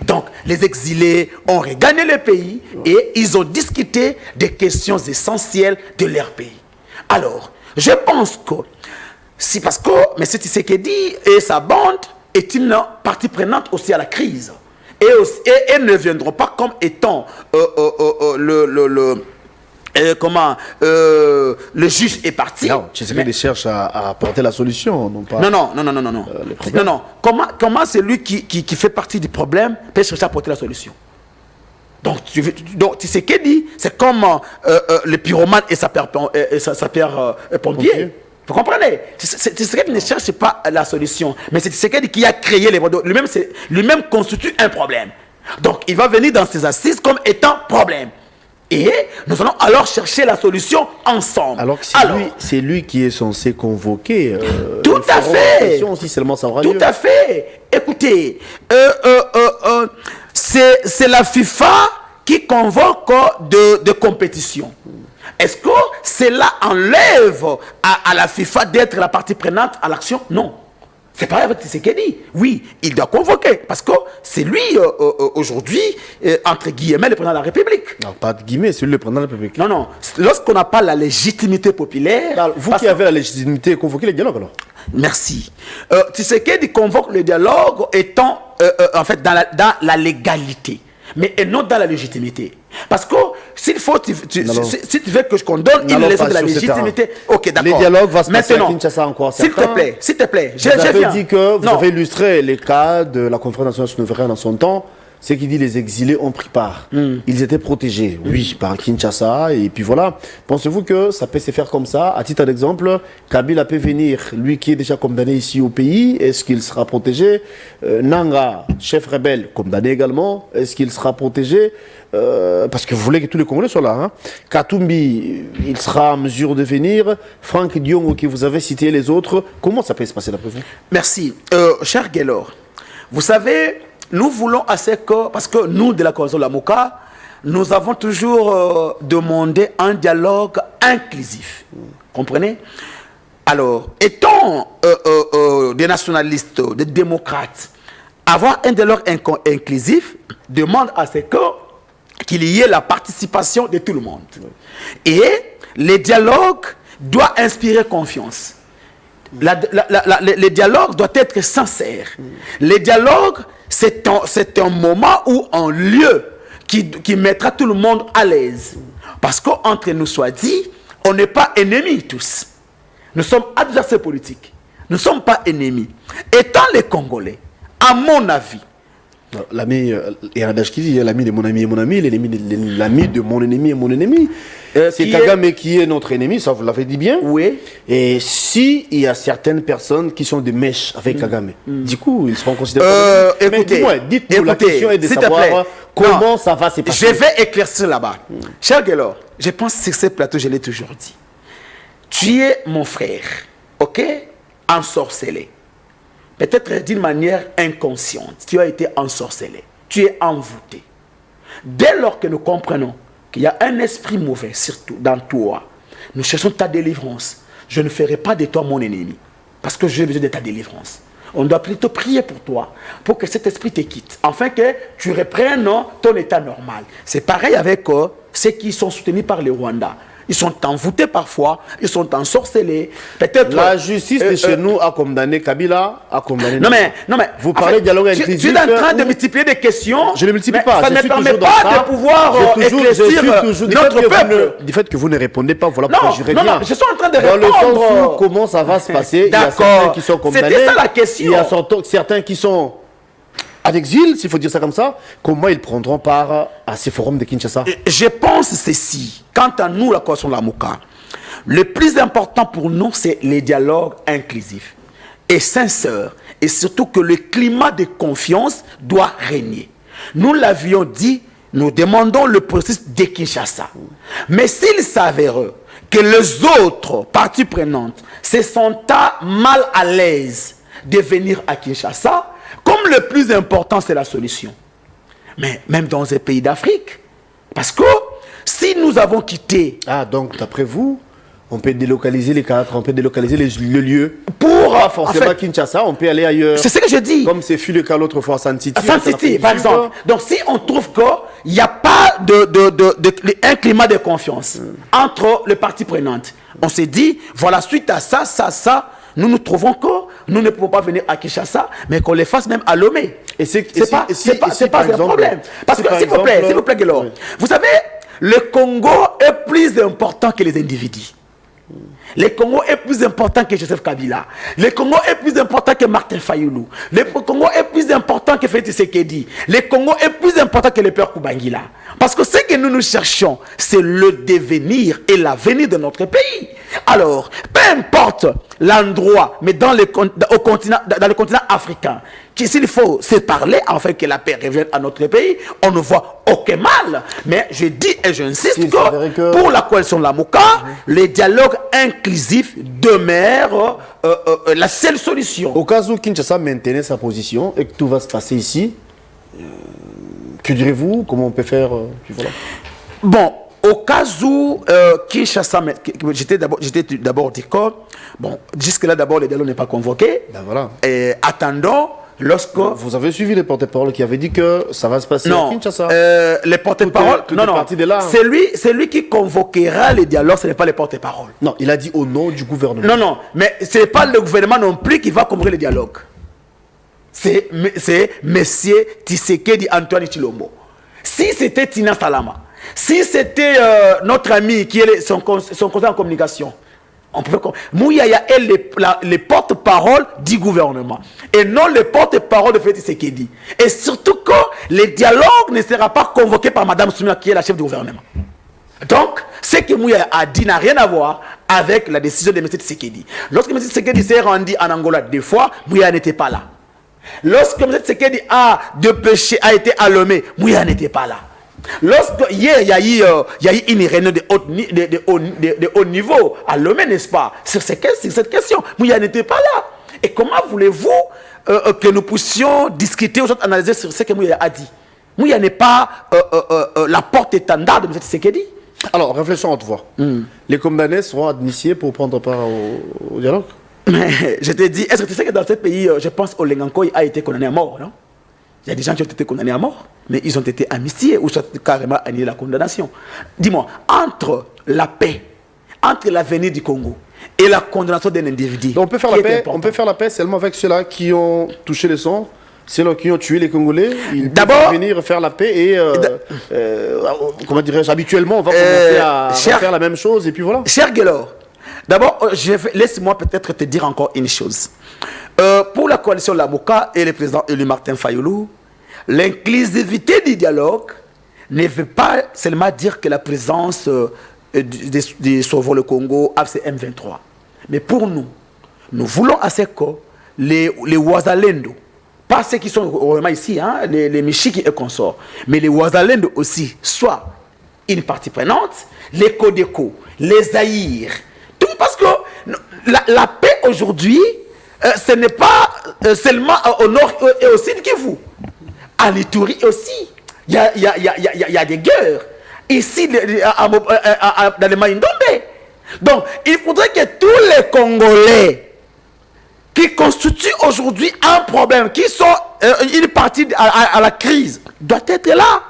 Donc, les exilés ont regagné le pays et ils ont discuté des questions essentielles de leur pays. Alors, je pense que, si parce que M. Tshisekedi et sa bande est une partie prenante aussi à la crise. Et elles ne viendront pas comme étant le juge est parti. Non, Tshisekedi cherche à apporter la solution, non pas. Non. Comment c'est lui qui fait partie du problème peut chercher à apporter la solution? Donc Tshisekedi, c'est comme le pyromane et sa pierre pompier. Vous comprenez? Tshisekedi ne cherche pas la solution, mais c'est Tshisekedi qui a créé les problèmes. Lui-même constitue un problème. Donc il va venir dans ses assises comme étant problème. Et nous allons alors chercher la solution ensemble. Alors que c'est lui qui est censé convoquer. Tout à fait. Si seulement ça aura lieu. Tout à fait. Écoutez, c'est la FIFA qui convoque de compétition. Est-ce que cela enlève à la FIFA d'être la partie prenante à l'action? Non. C'est pareil avec Tshisekedi. Oui, il doit convoquer parce que c'est lui aujourd'hui, entre guillemets, le président de la République. Non, pas de guillemets, c'est lui le président de la République. Non. Lorsqu'on n'a pas la légitimité populaire... Alors, vous qui avez la légitimité, convoquez les dialogues alors. Merci. Tshisekedi convoque le dialogue étant en fait dans la légalité, mais non dans la légitimité. Parce que s'il faut, si tu veux que je condamne une leçon de la légitimité, ok, d'accord. Les dialogues vont se passer à Kinshasa encore. S'il te plaît, vous avez dit que vous avez illustré les cas de la conférence nationale souveraine en son temps. C'est qui dit les exilés ont pris part. Ils étaient protégés, oui, par Kinshasa. Et puis voilà. Pensez-vous que ça peut se faire comme ça? À titre d'exemple, Kabila peut venir, lui qui est déjà condamné ici au pays. Est-ce qu'il sera protégé? Nanga, chef rebelle, condamné également. Est-ce qu'il sera protégé? Parce que vous voulez que tous les Congolais soient là. Katumbi, il sera en mesure de venir. Franck Diongo, qui vous avez cité les autres. Comment ça peut se passer d'après vous? Merci. Cher Gelor, vous savez... Nous voulons assez que, parce que nous, de la coalition Lamuka, nous avons toujours demandé un dialogue inclusif. Comprenez? Alors, étant des nationalistes, des démocrates, avoir un dialogue inclusif demande à ce qu'il y ait la participation de tout le monde. Et le dialogue doit inspirer confiance. Le dialogue doit être sincère. Le dialogue, c'est un moment ou un lieu qui mettra tout le monde à l'aise. Parce qu'entre nous soit dit, on n'est pas ennemis tous. Nous sommes adversaires politiques. Nous ne sommes pas ennemis. Étant les Congolais, à mon avis, l'ami, il y a un adage qui dit l'ami de mon ami est mon ami, l'ami de mon ennemi est mon ennemi. C'est Kagame qui est notre ennemi, ça vous l'avez dit bien. Oui. Et si il y a certaines personnes qui sont des mèches avec Kagame, du coup, ils seront considérés comme écoutez, dites-nous, la question est de savoir comment ça va se passer. Je vais éclaircir là-bas. Cher Guélor, je pense que sur ce plateau, je l'ai toujours dit. Tu es mon frère, ok? Ensorcelé. Peut-être d'une manière inconsciente, tu as été ensorcelé, tu es envoûté. Dès lors que nous comprenons qu'il y a un esprit mauvais, surtout dans toi, nous cherchons ta délivrance. Je ne ferai pas de toi mon ennemi, parce que j'ai besoin de ta délivrance. On doit plutôt prier pour toi, pour que cet esprit te quitte, afin que tu reprennes ton état normal. C'est pareil avec ceux qui sont soutenus par le Rwanda. Ils sont envoûtés parfois, ils sont ensorcelés. Peut-être la justice de chez nous a condamné Kabila, a condamné. Non mais vous parlez de dialogue inclusif. Tu es en train de multiplier des questions. Je ne multiplie pas. Ça ne permet pas de pouvoir éclaircir notre peuple. Du fait que vous ne répondez pas, voilà pourquoi je reviens. Non, je suis en train de répondre. Dans le sens où comment ça va se passer. Il y a certains qui sont condamnés. C'était ça la question. Il y a certains qui sont à l'exil, s'il faut dire ça comme ça. Comment ils prendront part à ces forums de Kinshasa? Je pense ceci. Quant à nous, la coalition de la Mouka, le plus important pour nous, c'est les dialogues inclusifs et sincères. Et surtout que le climat de confiance doit régner. Nous l'avions dit, nous demandons le processus de Kinshasa. Mais s'il s'avère que les autres parties prenantes se sentent mal à l'aise de venir à Kinshasa, comme le plus important, c'est la solution. Mais même dans les pays d'Afrique, parce que si nous avons quitté... Ah, donc d'après vous, on peut délocaliser les cadres, on peut délocaliser le lieu. Pour... Pas forcément Kinshasa, on peut aller ailleurs. C'est ce que je dis. Comme c'est fut le cas l'autre fois à San City. San City, par exemple. Donc si on trouve qu'il n'y a pas un climat de confiance entre les parties prenantes, on s'est dit, voilà, suite à ça, nous trouvons que nous ne pouvons pas venir à Kinshasa, mais qu'on les fasse même à Lomé. Et c'est pas un problème. Parce que, s'il vous plaît, Guélor, vous savez, le Congo est plus important que les individus. Le Congo est plus important que Joseph Kabila. Le Congo est plus important que Martin Fayoulou. Le Congo est plus important que Félix Tshisekedi. Le Congo est plus important que le père Kubangila. Parce que ce que nous cherchons, c'est le devenir et l'avenir de notre pays. Alors, peu importe l'endroit, mais dans le continent africain, s'il faut se parler afin que la paix revienne à notre pays, on ne voit aucun mal. Mais je dis et j'insiste que pour la coalition de la Mouka, les dialogues inclusifs demeurent la seule solution. Au cas où Kinshasa maintenait sa position et que tout va se passer ici, que direz-vous? Comment on peut faire voilà. Bon, au cas où Kinshasa, j'étais d'abord dit que, bon, jusque-là d'abord le dialogue n'est pas convoqué. Ben voilà. Et attendons. Lorsque... Vous avez suivi les porte-parole qui avaient dit que ça va se passer à Kinshasa. Les porte-parole, c'est lui qui convoquera les dialogues, ce n'est pas les porte-parole. Non, il a dit au nom du gouvernement. Non, mais ce n'est pas le gouvernement non plus qui va convoquer les dialogues. C'est M. Tshisekedi Antoine Tshilombo. Si c'était Tina Salama, si c'était notre ami qui est son conseiller en communication, on pouvait... Mouyaya est les porte-parole du gouvernement et non les porte-parole de Félix Tshisekedi. Et surtout que le dialogue ne sera pas convoqué par Mme Soumia qui est la chef du gouvernement. Donc, ce que Mouyaya a dit n'a rien à voir avec la décision de M. Tshisekedi. Lorsque M. Tshisekedi s'est rendu en Angola 2 fois, Mouyaya n'était pas là. Lorsque M. Tshisekedi a été à Lomé, Mouyaya n'était pas là. Lorsque hier il y a eu une réunion de haut niveau à Lomé, n'est-ce pas, sur cette question, Mouyaya n'était pas là. Et comment voulez-vous que nous puissions discuter ou analyser sur ce que Mouyaya a dit? Mouyaya n'est pas la porte-étendard de M. Tshisekedi. Alors, réfléchissons entre voix. Les condamnés seront admissibles pour prendre part au dialogue? Mais je te dis, est-ce que tu sais que dans ce pays, je pense, Olengankoy a été condamné à mort, non? Il y a des gens qui ont été condamnés à mort, mais ils ont été amnistiés ou soit carrément annulé la condamnation. Dis-moi, entre la paix, entre l'avenir du Congo et la condamnation d'un individu. Donc on peut faire la paix seulement avec ceux-là qui ont touché le sang, ceux-là qui ont tué les Congolais. Ils peuvent venir faire la paix et, comment dirais-je, habituellement, on va commencer à faire la même chose et puis voilà. Cher Guélor, d'abord, laisse-moi peut-être te dire encore une chose. Pour la coalition Lamuka et le président élu Martin Fayulu, l'inclusivité du dialogue ne veut pas seulement dire que la présence de Sauvons le Congo, AFC M23. Mais pour nous, nous voulons à ce que les Ouazalendo, pas ceux qui sont vraiment ici, hein, les Michiki et consorts, mais les Ouazalendo aussi, soient une partie prenante, les Kodeko, les Zaïre, tout parce que la paix aujourd'hui, ce n'est pas seulement au nord et au sud Kivu. À l'Ituri aussi, il y a des guerres. Ici, dans les Maïndombe. Donc, il faudrait que tous les Congolais qui constituent aujourd'hui un problème, qui sont une partie à la crise, doivent être là.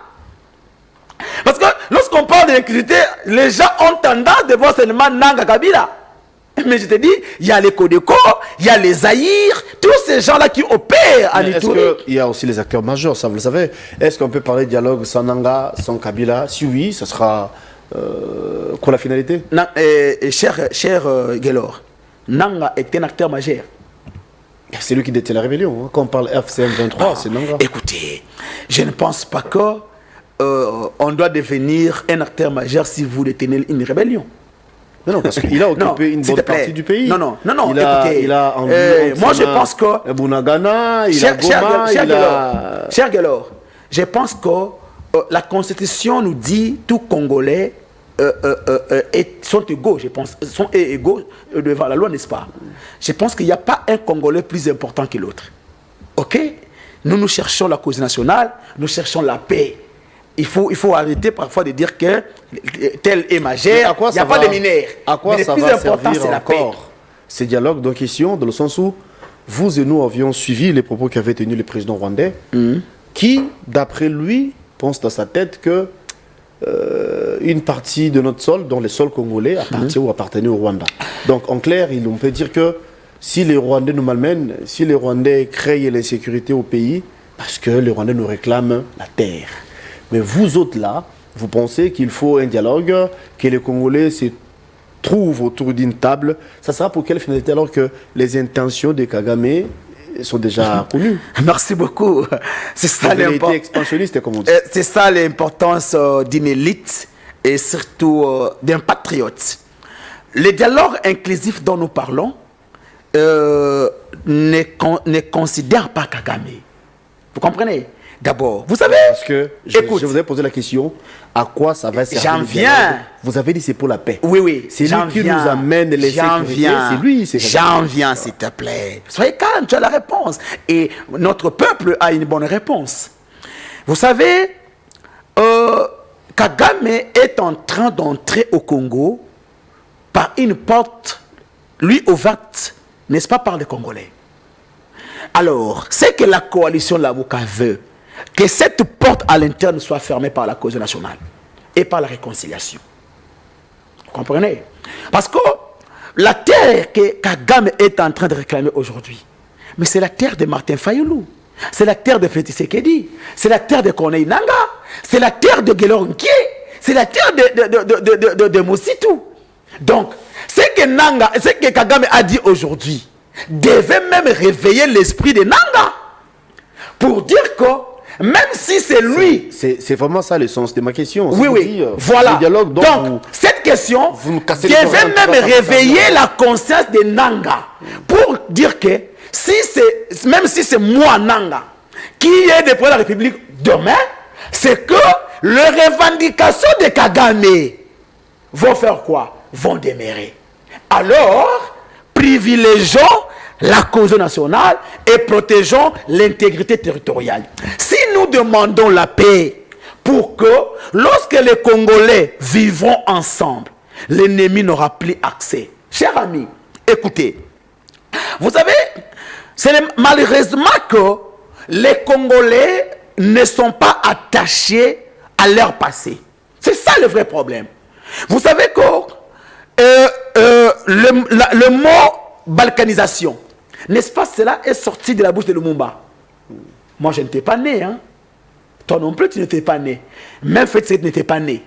Parce que lorsqu'on parle de l'inclusivité, les gens ont tendance de voir seulement Nanga Kabila. Mais je te dis, il y a les Kodeko, il y a les Zaïre, tous ces gens-là qui opèrent à l'Ituri. Est-ce qu'il y a aussi les acteurs majeurs, ça vous le savez? Est-ce qu'on peut parler de dialogue sans Nanga, sans Kabila? Si oui, ce sera quoi la finalité? Cher Guélor, Nanga est un acteur majeur. C'est lui qui détient la rébellion. Hein. Quand on parle FCM23, c'est Nanga. Écoutez, je ne pense pas qu'on doit devenir un acteur majeur si vous détenez une rébellion. Non, parce qu'il a occupé une bonne partie du pays. Non, écoutez. Moi, je pense que... Bunagana, il a Goma, Cher Guélor, je pense que la Constitution nous dit tout Congolais sont égaux, je pense. Sont égaux devant la loi, n'est-ce pas? Je pense qu'il n'y a pas un Congolais plus important que l'autre. Ok? Nous cherchons la cause nationale, nous cherchons la paix. Il faut arrêter parfois de dire que tel est majeur, il n'y a pas de mineurs. À quoi mais ça le plus va important, servir c'est la paix. encore ces dialogues donc question dans le sens où vous et nous avions suivi les propos qu'avait tenus le président rwandais, qui, d'après lui, pense dans sa tête que une partie de notre sol, dont les sols congolais, appartient ou appartenait au Rwanda. Donc en clair, on peut dire que si les Rwandais nous malmènent, si les Rwandais créent l'insécurité au pays, parce que les Rwandais nous réclament la terre. Mais vous autres là, vous pensez qu'il faut un dialogue, que les Congolais se trouvent autour d'une table. Ça sera pour quelle finalité alors que les intentions de Kagame sont déjà connues? Merci beaucoup. C'est ça l'importance. Expansionniste, comme on dit. C'est ça l'importance d'une élite et surtout d'un patriote. Le dialogue inclusif dont nous parlons ne considère pas Kagame. Vous comprenez? D'abord, vous savez, parce que je vous ai posé la question, à quoi ça va servir? J'en viens. Vous avez dit c'est pour la paix. Oui. C'est lui qui nous amène les sécurités. C'est lui. J'en viens, s'il te plaît. Soyez calme, tu as la réponse. Et notre peuple a une bonne réponse. Vous savez, Kagame est en train d'entrer au Congo par une porte, lui ouverte, n'est-ce pas, par les Congolais. Alors, c'est que la coalition Lamuka veut que cette porte à l'interne soit fermée par la cause nationale et par la réconciliation. Vous comprenez? Parce que la terre que Kagame est en train de réclamer aujourd'hui, mais c'est la terre de Martin Fayulu, c'est la terre de Félix Tshisekedi, c'est la terre de Corneille Nanga, c'est la terre de Guélor Nkie, c'est la terre de Mositu. Donc, ce que Kagame a dit aujourd'hui devait même réveiller l'esprit de Nanga pour dire que même si c'est lui... C'est vraiment ça le sens de ma question. Oui, voilà. Dialogue, donc cette question devait même réveiller la conscience de Nanga pour dire que même si c'est moi, Nanga, qui est le président de la République demain, c'est que les revendications de Kagame vont faire quoi? Vont demeurer. Alors, privilégions la cause nationale et protégeons l'intégrité territoriale. Si nous demandons la paix pour que, lorsque les Congolais vivront ensemble, l'ennemi n'aura plus accès. Chers amis, écoutez, vous savez, c'est malheureusement que les Congolais ne sont pas attachés à leur passé. C'est ça le vrai problème. Vous savez que le mot balkanisation, n'est-ce pas, cela est sorti de la bouche de Lumumba. Moi, je n'étais pas né. Hein. Toi non plus, tu n'étais pas né. Même Fetsé n'était pas né.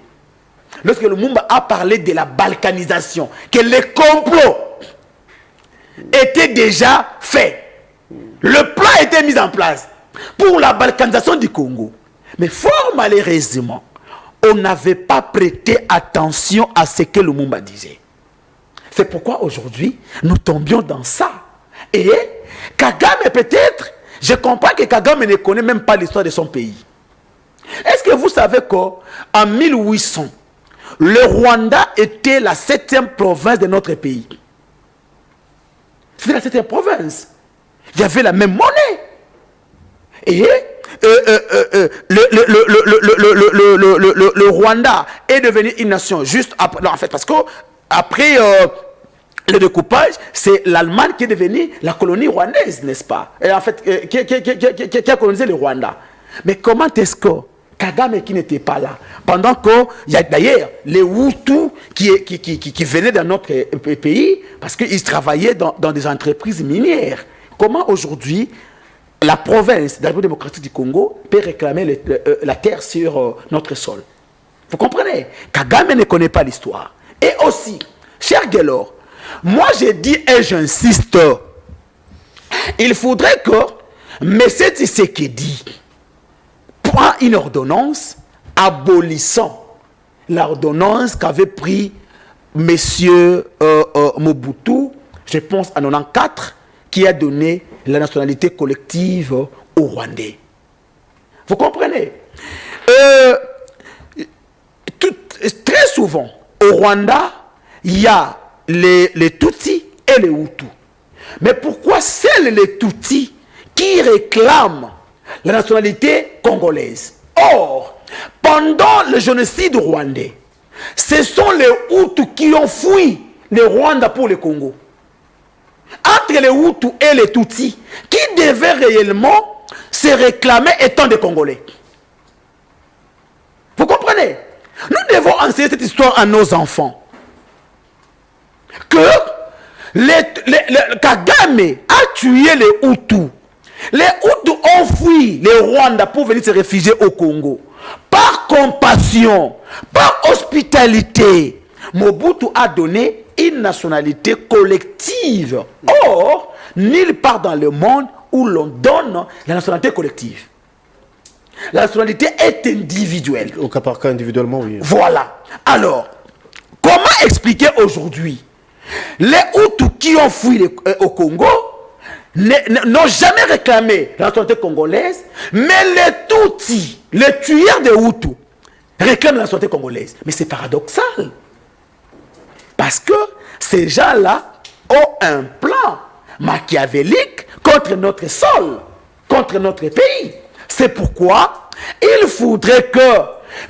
Lorsque Lumumba a parlé de la balkanisation, que les complots étaient déjà faits, le plan était mis en place pour la balkanisation du Congo. Mais fort malheureusement, on n'avait pas prêté attention à ce que Lumumba disait. C'est pourquoi aujourd'hui, nous tombions dans ça. Et Kagame peut-être, je comprends que Kagame ne connaît même pas l'histoire de son pays. Est-ce que vous savez qu'en 1800, le Rwanda était la 7e province de notre pays? C'était la 7e province. Il y avait la même monnaie. Et le Rwanda est devenu une nation juste après, non, en fait, parce que après le découpage, c'est l'Allemagne qui est devenue la colonie rwandaise, n'est-ce pas? Et en fait, qui a colonisé le Rwanda. Mais comment est-ce que Kagame qui n'était pas là, pendant qu'il y a d'ailleurs les Hutus qui venaient dans notre pays, parce qu'ils travaillaient dans des entreprises minières, comment aujourd'hui la province de la République démocratique du Congo peut réclamer la terre sur notre sol? Vous comprenez? Kagame ne connaît pas l'histoire. Et aussi, cher Gelor, moi je dis et j'insiste, il faudrait que M. Tshisekedi prend une ordonnance abolissant l'ordonnance qu'avait pris M. Mobutu, je pense en 1994, qui a donné la nationalité collective aux Rwandais. Vous comprenez? Très souvent, au Rwanda, il y a les Tutsis et les Hutus. Mais pourquoi seuls les Tutsis qui réclament la nationalité congolaise? Or, pendant le génocide rwandais, ce sont les Hutus qui ont fui le Rwanda pour le Congo. Entre les Hutus et les Tutsis, qui devaient réellement se réclamer étant des Congolais? Vous comprenez? Nous devons enseigner cette histoire à nos enfants. Que Kagame a tué les Hutus. Les Hutus ont fui le Rwanda pour venir se réfugier au Congo. Par compassion, par hospitalité, Mobutu a donné une nationalité collective. Or, nulle part dans le monde où l'on donne la nationalité collective. La nationalité est individuelle. Au cas par cas, individuellement, oui. Voilà. Alors, comment expliquer aujourd'hui les Hutus qui ont fui au Congo n'ont jamais réclamé la nationalité congolaise, mais les Tutsis, les tueurs des Hutus, réclament la nationalité congolaise. Mais c'est paradoxal. Parce que ces gens-là ont un plan machiavélique contre notre sol, contre notre pays. C'est pourquoi il faudrait que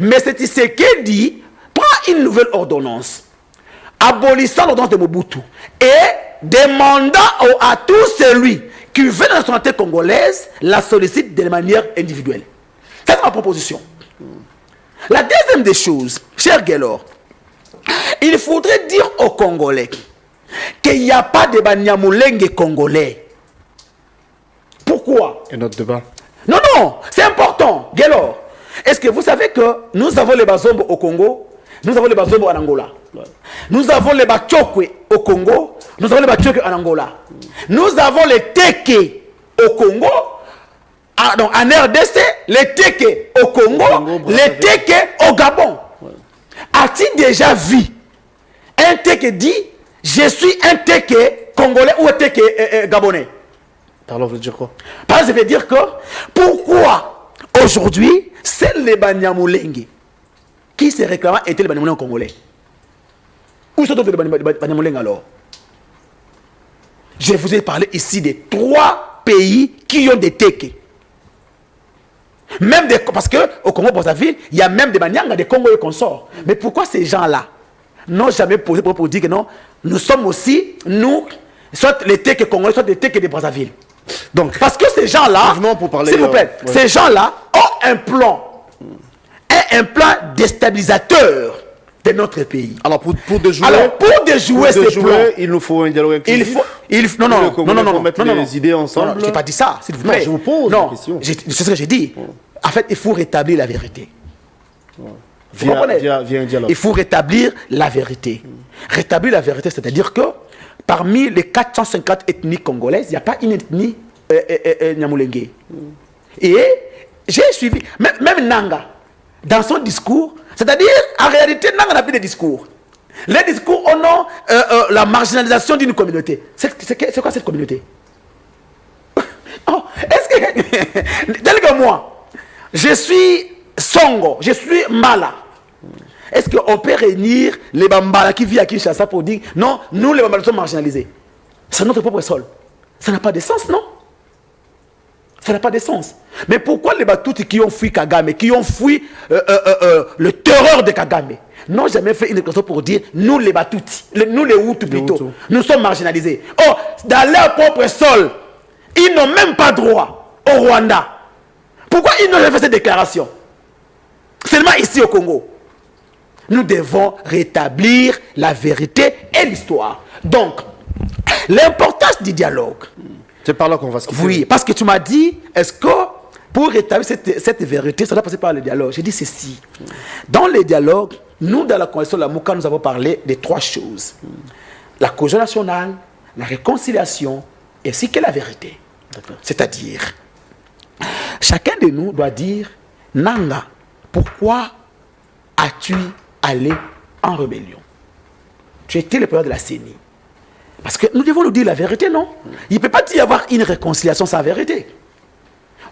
M. Tshisekedi prenne une nouvelle ordonnance, abolissant l'ordonnance de Mobutu et demandant à tout celui qui veut la nationalité congolaise la sollicite de manière individuelle. C'est ma proposition. La deuxième des choses, cher Gelor, il faudrait dire aux Congolais qu'il n'y a pas de Banyamulenge congolais. Pourquoi? Et notre débat. Non, non, c'est important. Gelor, est-ce que vous savez que nous avons les Bazombo au Congo, nous avons les Bazombo en Angola, nous avons les Bachokwe au Congo, nous avons les Bachokwe en Angola, nous avons les Teke au Congo, donc en RDC, les Teke au Congo, les Teke au Gabon. As-tu déjà vu un Teke dit je suis un Teke congolais ou un Teke gabonais? Pardon, veut dire quoi? Parce que ça veut dire que pourquoi aujourd'hui c'est les Banyamulenge qui se réclament étaient les Banyamulenge congolais? Où sont les Banyamulenge alors? Je vous ai parlé ici de 3 pays qui ont des Teke. Même des, parce qu'au Congo-Brazzaville, il y a même des Banyanga, des Congolais qu'on sort. Mais pourquoi ces gens-là n'ont jamais posé pour dire que non, nous sommes aussi, nous, soit les Teke congolais, soit des Teke de Brazzaville? Donc, Parce que ces gens-là, revenons pour parler, s'il vous plaît, ouais. ces gens-là ont un plan. Un plan déstabilisateur de notre pays. alors pour déjouer, Alors, pour déjouer ces plans, il nous faut un dialogue inclusif. non, mettre les idées ensemble. je n'ai pas dit ça, s'il vous Non, plaît. je vous pose non, la question. c'est ce que j'ai dit. En fait, il faut rétablir la vérité. Vous comprenez? Via un dialogue. Il faut rétablir la vérité. Rétablir la vérité, c'est-à-dire que parmi les 450 ethnies congolaises, il n'y a pas une ethnie Nyamulenge. Et j'ai suivi, même Nanga, dans son discours, c'est-à-dire, en réalité, Nanga n'a plus de discours. Les discours au nom la marginalisation d'une communauté. C'est quoi cette communauté? Oh, est-ce que, tel que moi, je suis Songo, je suis Mala. Est-ce qu'on peut réunir les Bambala qui vivent à Kinshasa pour dire non, nous les Bambala sommes marginalisés? C'est notre propre sol. Ça n'a pas de sens, non? Ça n'a pas de sens. Mais pourquoi les Batuti qui ont fui Kagame, qui ont fui le terreur de Kagame, n'ont jamais fait une déclaration pour dire nous les Batuti, nous les Hutus plutôt, nous sommes marginalisés? Oh, dans leur propre sol, ils n'ont même pas droit au Rwanda. Pourquoi ils n'ont jamais fait cette déclaration? Seulement ici au Congo. Nous devons rétablir la vérité et l'histoire. Donc, l'importance du dialogue. C'est par là qu'on va se quitter. Oui, parce que tu m'as dit, est-ce que pour rétablir cette vérité, ça doit passer par le dialogue? J'ai dit ceci. Dans les dialogues, nous, dans la Convention de la Mouka, nous avons parlé de 3 choses. La cohésion nationale, la réconciliation, ainsi que la vérité. C'est-à-dire, chacun de nous doit dire, Nanga, pourquoi as-tu allé en rébellion? Tu étais le président de la CENI. Parce que nous devons nous dire la vérité, non? Il ne peut pas y avoir une réconciliation sans vérité.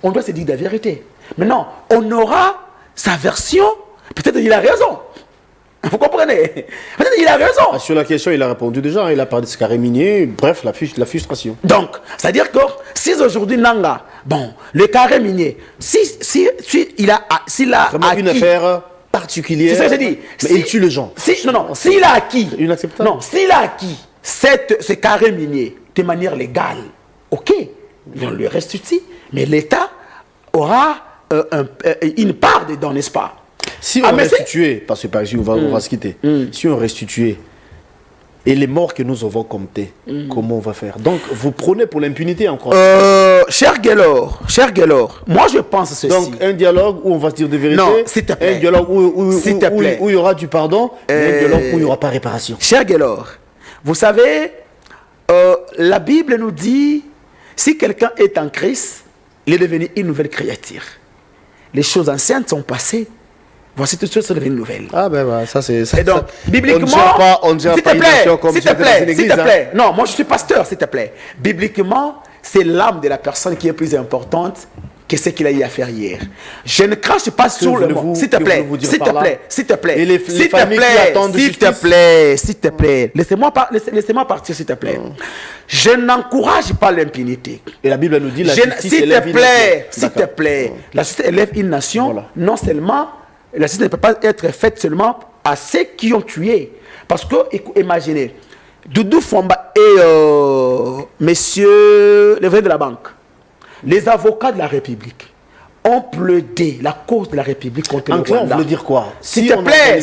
On doit se dire la vérité. Maintenant, on aura sa version. Peut-être qu'il a raison. Vous comprenez? Peut-être qu'il a raison. Ah, sur la question, il a répondu déjà. Il a parlé de ce carré minier. Bref, la frustration. Donc, c'est-à-dire que si aujourd'hui Nanga, bon, le carré minier, s'il a Vraiment acquis, une affaire particulière. c'est ça que j'ai dit. Mais il tue les gens. S'il a acquis, Inacceptable. non, s'il a acquis ce carré minier de manière légale, ok, on le restitue, mais l'État aura une part dedans, n'est-ce pas? Si on restituait, parce que par exemple, on va se quitter, si on restituait, et les morts que nous avons comptés, comment on va faire? Donc, vous prenez pour l'impunité encore. Cher Guélor, moi je pense ceci. Donc, un dialogue où on va se dire des vérités. Non, s'il te plaît. Un dialogue où il y aura du pardon, et un dialogue où il n'y aura pas réparation. Cher Guélor, vous savez, la Bible nous dit, si quelqu'un est en Christ, il est devenu une nouvelle créature. Les choses anciennes sont passées. Voici toutes choses sont devenues nouvelles. Ah ben bah, ça c'est ça. Et donc, bibliquement, on ne gère pas une nation comme s'il te église. plaît. Non, moi je suis pasteur, s'il te plaît. Bibliquement, c'est l'âme de la personne qui est plus importante que ce qu'il a eu à faire hier. Je ne crache pas sur le mot. S'il te plaît, s'il te plaît. Et les familles qui attendent s'il te plaît. Laissez-moi partir, s'il te plaît. Je n'encourage pas l'impunité. Et la Bible nous dit la justice élève une nation. S'il te plaît. La justice élève une nation, voilà. Non seulement, la justice ne peut pas être faite seulement à ceux qui ont tué. Parce que, imaginez, Doudou Fomba et messieurs, les vrais de la banque, les avocats de la République ont plaidé la cause de la République contre le Rwanda. On veut dire quoi? S'il te plaît,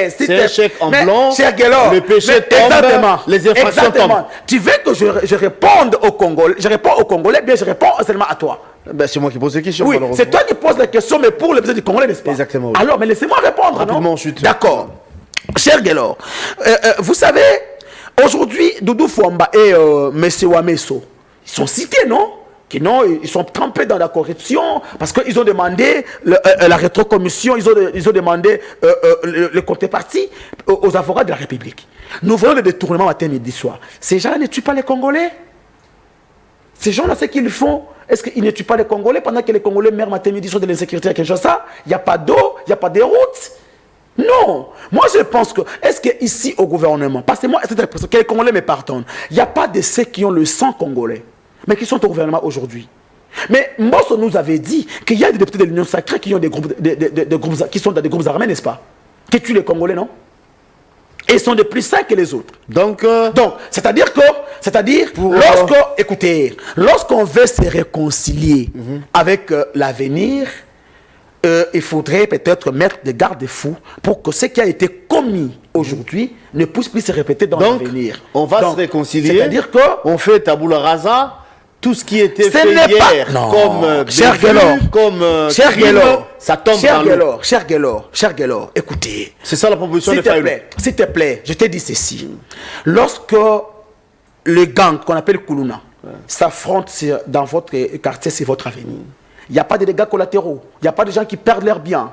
c'est un chèque en blanc, le péché tombe, les infractions tombent. Tu veux que je réponde aux Congolais? Je réponds aux Congolais, bien je réponds seulement à toi. Ben, c'est moi qui pose les questions. Oui, c'est toi qui poses la question, mais pour les besoins du Congolais, n'est-ce pas? Exactement. Oui. Alors, mais laissez-moi répondre, rapidement, non? D'accord. Cher Guélor, vous savez, aujourd'hui, Doudou Fouamba et M. Wameso, ils sont cités, non? Ils sont trempés dans la corruption parce qu'ils ont demandé la rétrocommission, ils ont demandé le contrepartie aux avocats de la République. Nous voyons le détournement matin, midi, soir. Ces gens-là ne tuent pas les Congolais. Ces gens-là, ce qu'ils font, est-ce qu'ils ne tuent pas les Congolais pendant que les Congolais meurent matin, midi, soir de l'insécurité à Kinshasa? Il n'y a pas d'eau, il n'y a pas de routes. Non, moi je pense que, est-ce qu'ici au gouvernement, passez-moi cette impression que les Congolais me pardonnent, il n'y a pas de ceux qui ont le sang congolais, mais qui sont au gouvernement aujourd'hui. Mais Mbosso nous avait dit qu'il y a des députés de l'Union sacrée qui ont des groupes, qui sont dans des groupes armés, n'est-ce pas? Qui tuent les Congolais, non? Et ils sont de plus sains que les autres. Donc c'est-à-dire que c'est-à-dire, écoutez, lorsqu'on veut se réconcilier avec l'avenir, il faudrait peut-être mettre des garde-fous pour que ce qui a été commis aujourd'hui ne puisse plus se répéter dans l'avenir. On va se réconcilier, c'est-à-dire que on fait tabula rasa, tout ce qui était fait hier, comme cher Guélor, cher Guélor, ça tombe dans l'eau. Cher Guélor, écoutez. C'est ça la proposition de Fayulu. S'il te plaît, je te dis ceci. Lorsque le gang qu'on appelle Koulouna s'affronte dans votre quartier, c'est votre avenir. Il n'y a pas de dégâts collatéraux. Il n'y a pas de gens qui perdent leurs biens.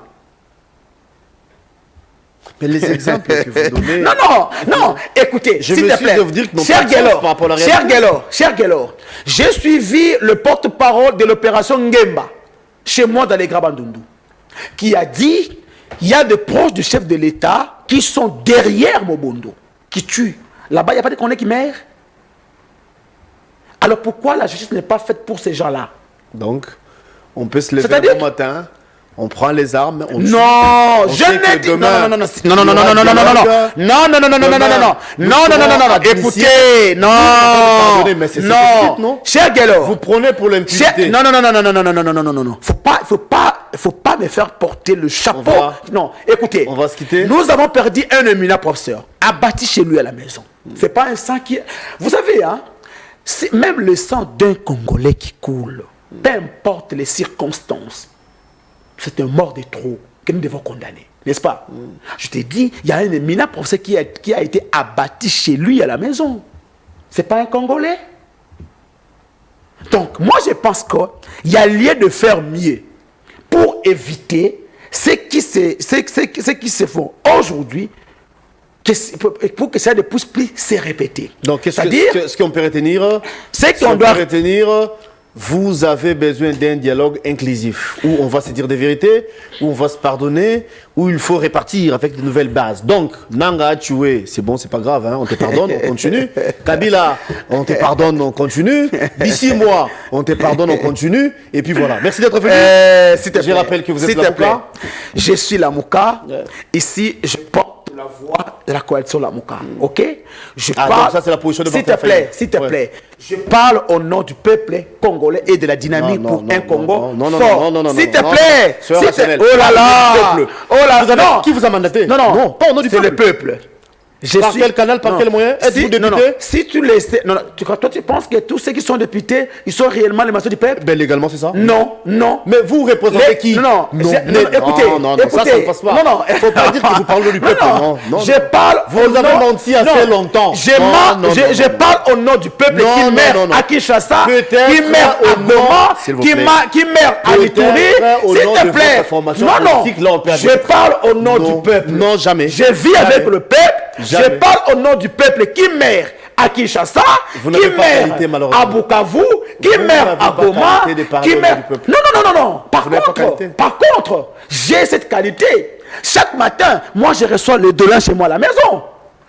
Mais les exemples que vous donnez... Non, écoutez, s'il te plaît, cher Guélor, j'ai suivi le porte-parole de l'opération Ngemba, chez moi dans les Grabandundu, qui a dit, il y a des proches du chef de l'État qui sont derrière Mobondo, qui tuent. Là-bas, il n'y a pas de Congolais qui meurent. Alors pourquoi la justice n'est pas faite pour ces gens-là? Donc, on peut se lever le matin, on prend les armes, on tue. Non, je ne dis non, écoutez, non, cher Guélor, vous prenez pour l'impunité. Non, faut pas me faire porter le chapeau. Non, écoutez, on va se quitter. Nous avons perdu un éminent professeur, abattu chez lui à la maison. C'est pas un sang qui... Vous savez, hein, même le sang d'un Congolais qui coule, peu importe les circonstances, c'est un mort de trop que nous devons condamner, n'est-ce pas? Je t'ai dit, il y a un éminent professeur qui a été abattu chez lui à la maison. C'est pas un Congolais. Donc, moi, je pense qu'il y a lieu de faire mieux pour éviter ce qui se font aujourd'hui, pour que ça ne puisse plus se répéter. Donc, ce qu'on peut retenir, vous avez besoin d'un dialogue inclusif, où on va se dire des vérités, où on va se pardonner, où il faut répartir avec de nouvelles bases. Donc, Nanga a tué, c'est bon, c'est pas grave, hein, on te pardonne, on continue. Kabila, on te pardonne, on continue. D'ici moi, on te pardonne, on continue. Et puis voilà. Merci d'être venu. Je rappelle que vous êtes Lamouka. Je suis Lamouka. Ici, je porte la voix de la coalition Lamouka. Ok? Donc ça, c'est la position de Martin Fayulu. S'il te plaît. Je parle au nom du peuple congolais et de la dynamique pour un Congo fort. S'il te plaît. Oh là là. Qui vous a mandaté? Non, pas au nom du peuple. C'est le peuple. Par quel canal, par quel moyen? Êtes-vous député? Si tu laisses... toi, tu penses que tous ceux qui sont députés, ils sont réellement les maçons du peuple? Ben, légalement, c'est ça? Non. Mais vous représentez qui? Écoutez, ça ne passe pas. Il ne faut pas dire que vous parlez du peuple. Non. Je parle... Vous avez menti assez longtemps. Je parle au nom du peuple qui meurt à Kinshasa, qui meurt à Goma, qui meurt à Ituri. S'il te plaît. Non. Je parle au nom du peuple. Non, jamais. Je vis avec le peuple. Je parle au nom du peuple qui meurt à Kinshasa, qui meurt à Bukavu, qui meurt à Goma, qui meurt... Non. Par contre, j'ai cette qualité. Chaque matin, moi je reçois le dollar chez moi à la maison.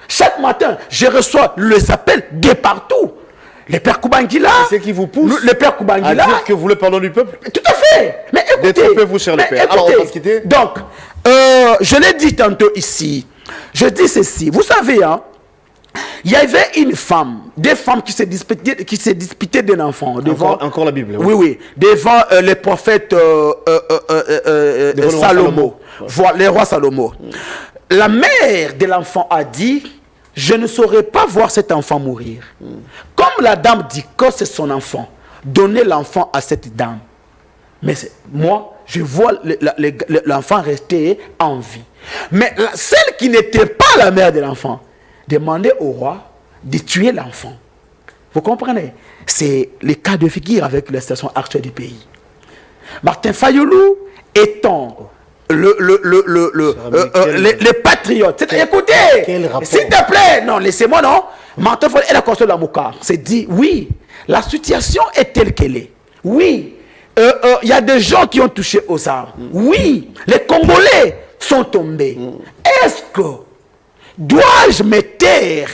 Chaque matin, je reçois les appels de partout. Le père Koubangila... C'est ce qui vous pousse le père Koubangila, à dire que vous voulez parler du peuple? Tout à fait. Mais écoutez... Détrompez-vous, cher le père. Alors, on va se quitter. Donc, je l'ai dit tantôt ici. Je dis ceci, vous savez, hein, il y avait des femmes qui se disputaient d'un enfant. Encore la Bible. Oui, devant les prophètes Salomon, les rois Salomon. La mère de l'enfant a dit, je ne saurais pas voir cet enfant mourir. Comme la dame dit que c'est son enfant, donnez l'enfant à cette dame. Mais moi, je vois l'enfant rester en vie. Mais celle qui n'était pas la mère de l'enfant demandait au roi de tuer l'enfant. Vous comprenez? C'est le cas de figure avec la situation actuelle du pays. Martin Fayulu étant les patriotes. Écoutez, s'il te plaît, non, laissez-moi, non. Martin Fayulu est la console de la Mouka. C'est dit, oui, la situation est telle qu'elle est. Oui, il y a des gens qui ont touché aux armes. Oui, les Congolais sont tombés. Est-ce que dois-je me taire,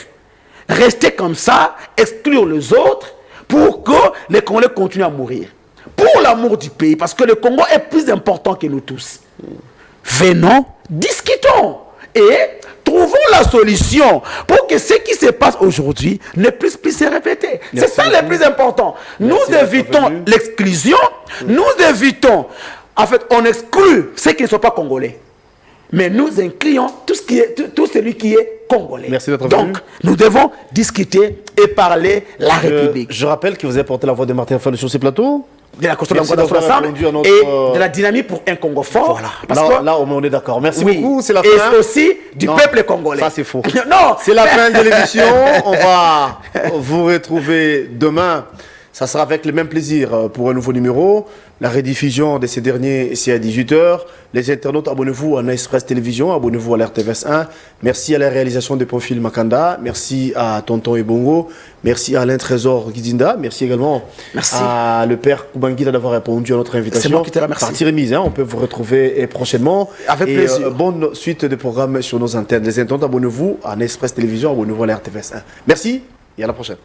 rester comme ça, exclure les autres pour que les Congolais continuent à mourir? Pour l'amour du pays, parce que le Congo est plus important que nous tous. Venons, discutons et trouvons la solution pour que ce qui se passe aujourd'hui ne puisse plus se répéter. C'est ça le plus important. Nous évitons l'exclusion, nous évitons, en fait, on exclut ceux qui ne sont pas congolais. Mais nous incluons tout celui qui est congolais. Merci d'être venu. Donc, nous devons discuter et parler la République. Je rappelle que vous avez porté la voix de Martin Fayulu sur ces plateaux. De la construction de l'ensemble et de la dynamique pour un Congo fort. Voilà. Parce Là, on est d'accord. Merci oui, beaucoup. C'est la et fin. aussi du peuple congolais. Ça, c'est faux. Non, c'est la fin de l'émission. On va vous retrouver demain. Ça sera avec le même plaisir pour un nouveau numéro. La rediffusion de ces derniers, c'est à 18h. Les internautes, abonnez-vous à Express Télévision, abonnez-vous à l'RTVS 1. Merci à la réalisation des profils Makanda. Merci à Tonton Ebongo. Merci à Alain Trésor Guidinda. Merci également à le père Koubangida d'avoir répondu à notre invitation. C'est moi qui te remercie. Partie remise, hein, on peut vous retrouver prochainement. Avec plaisir. Bonne suite de programmes sur nos antennes. Les internautes, abonnez-vous à Express Télévision, abonnez-vous à la RTVS 1. Merci et à la prochaine.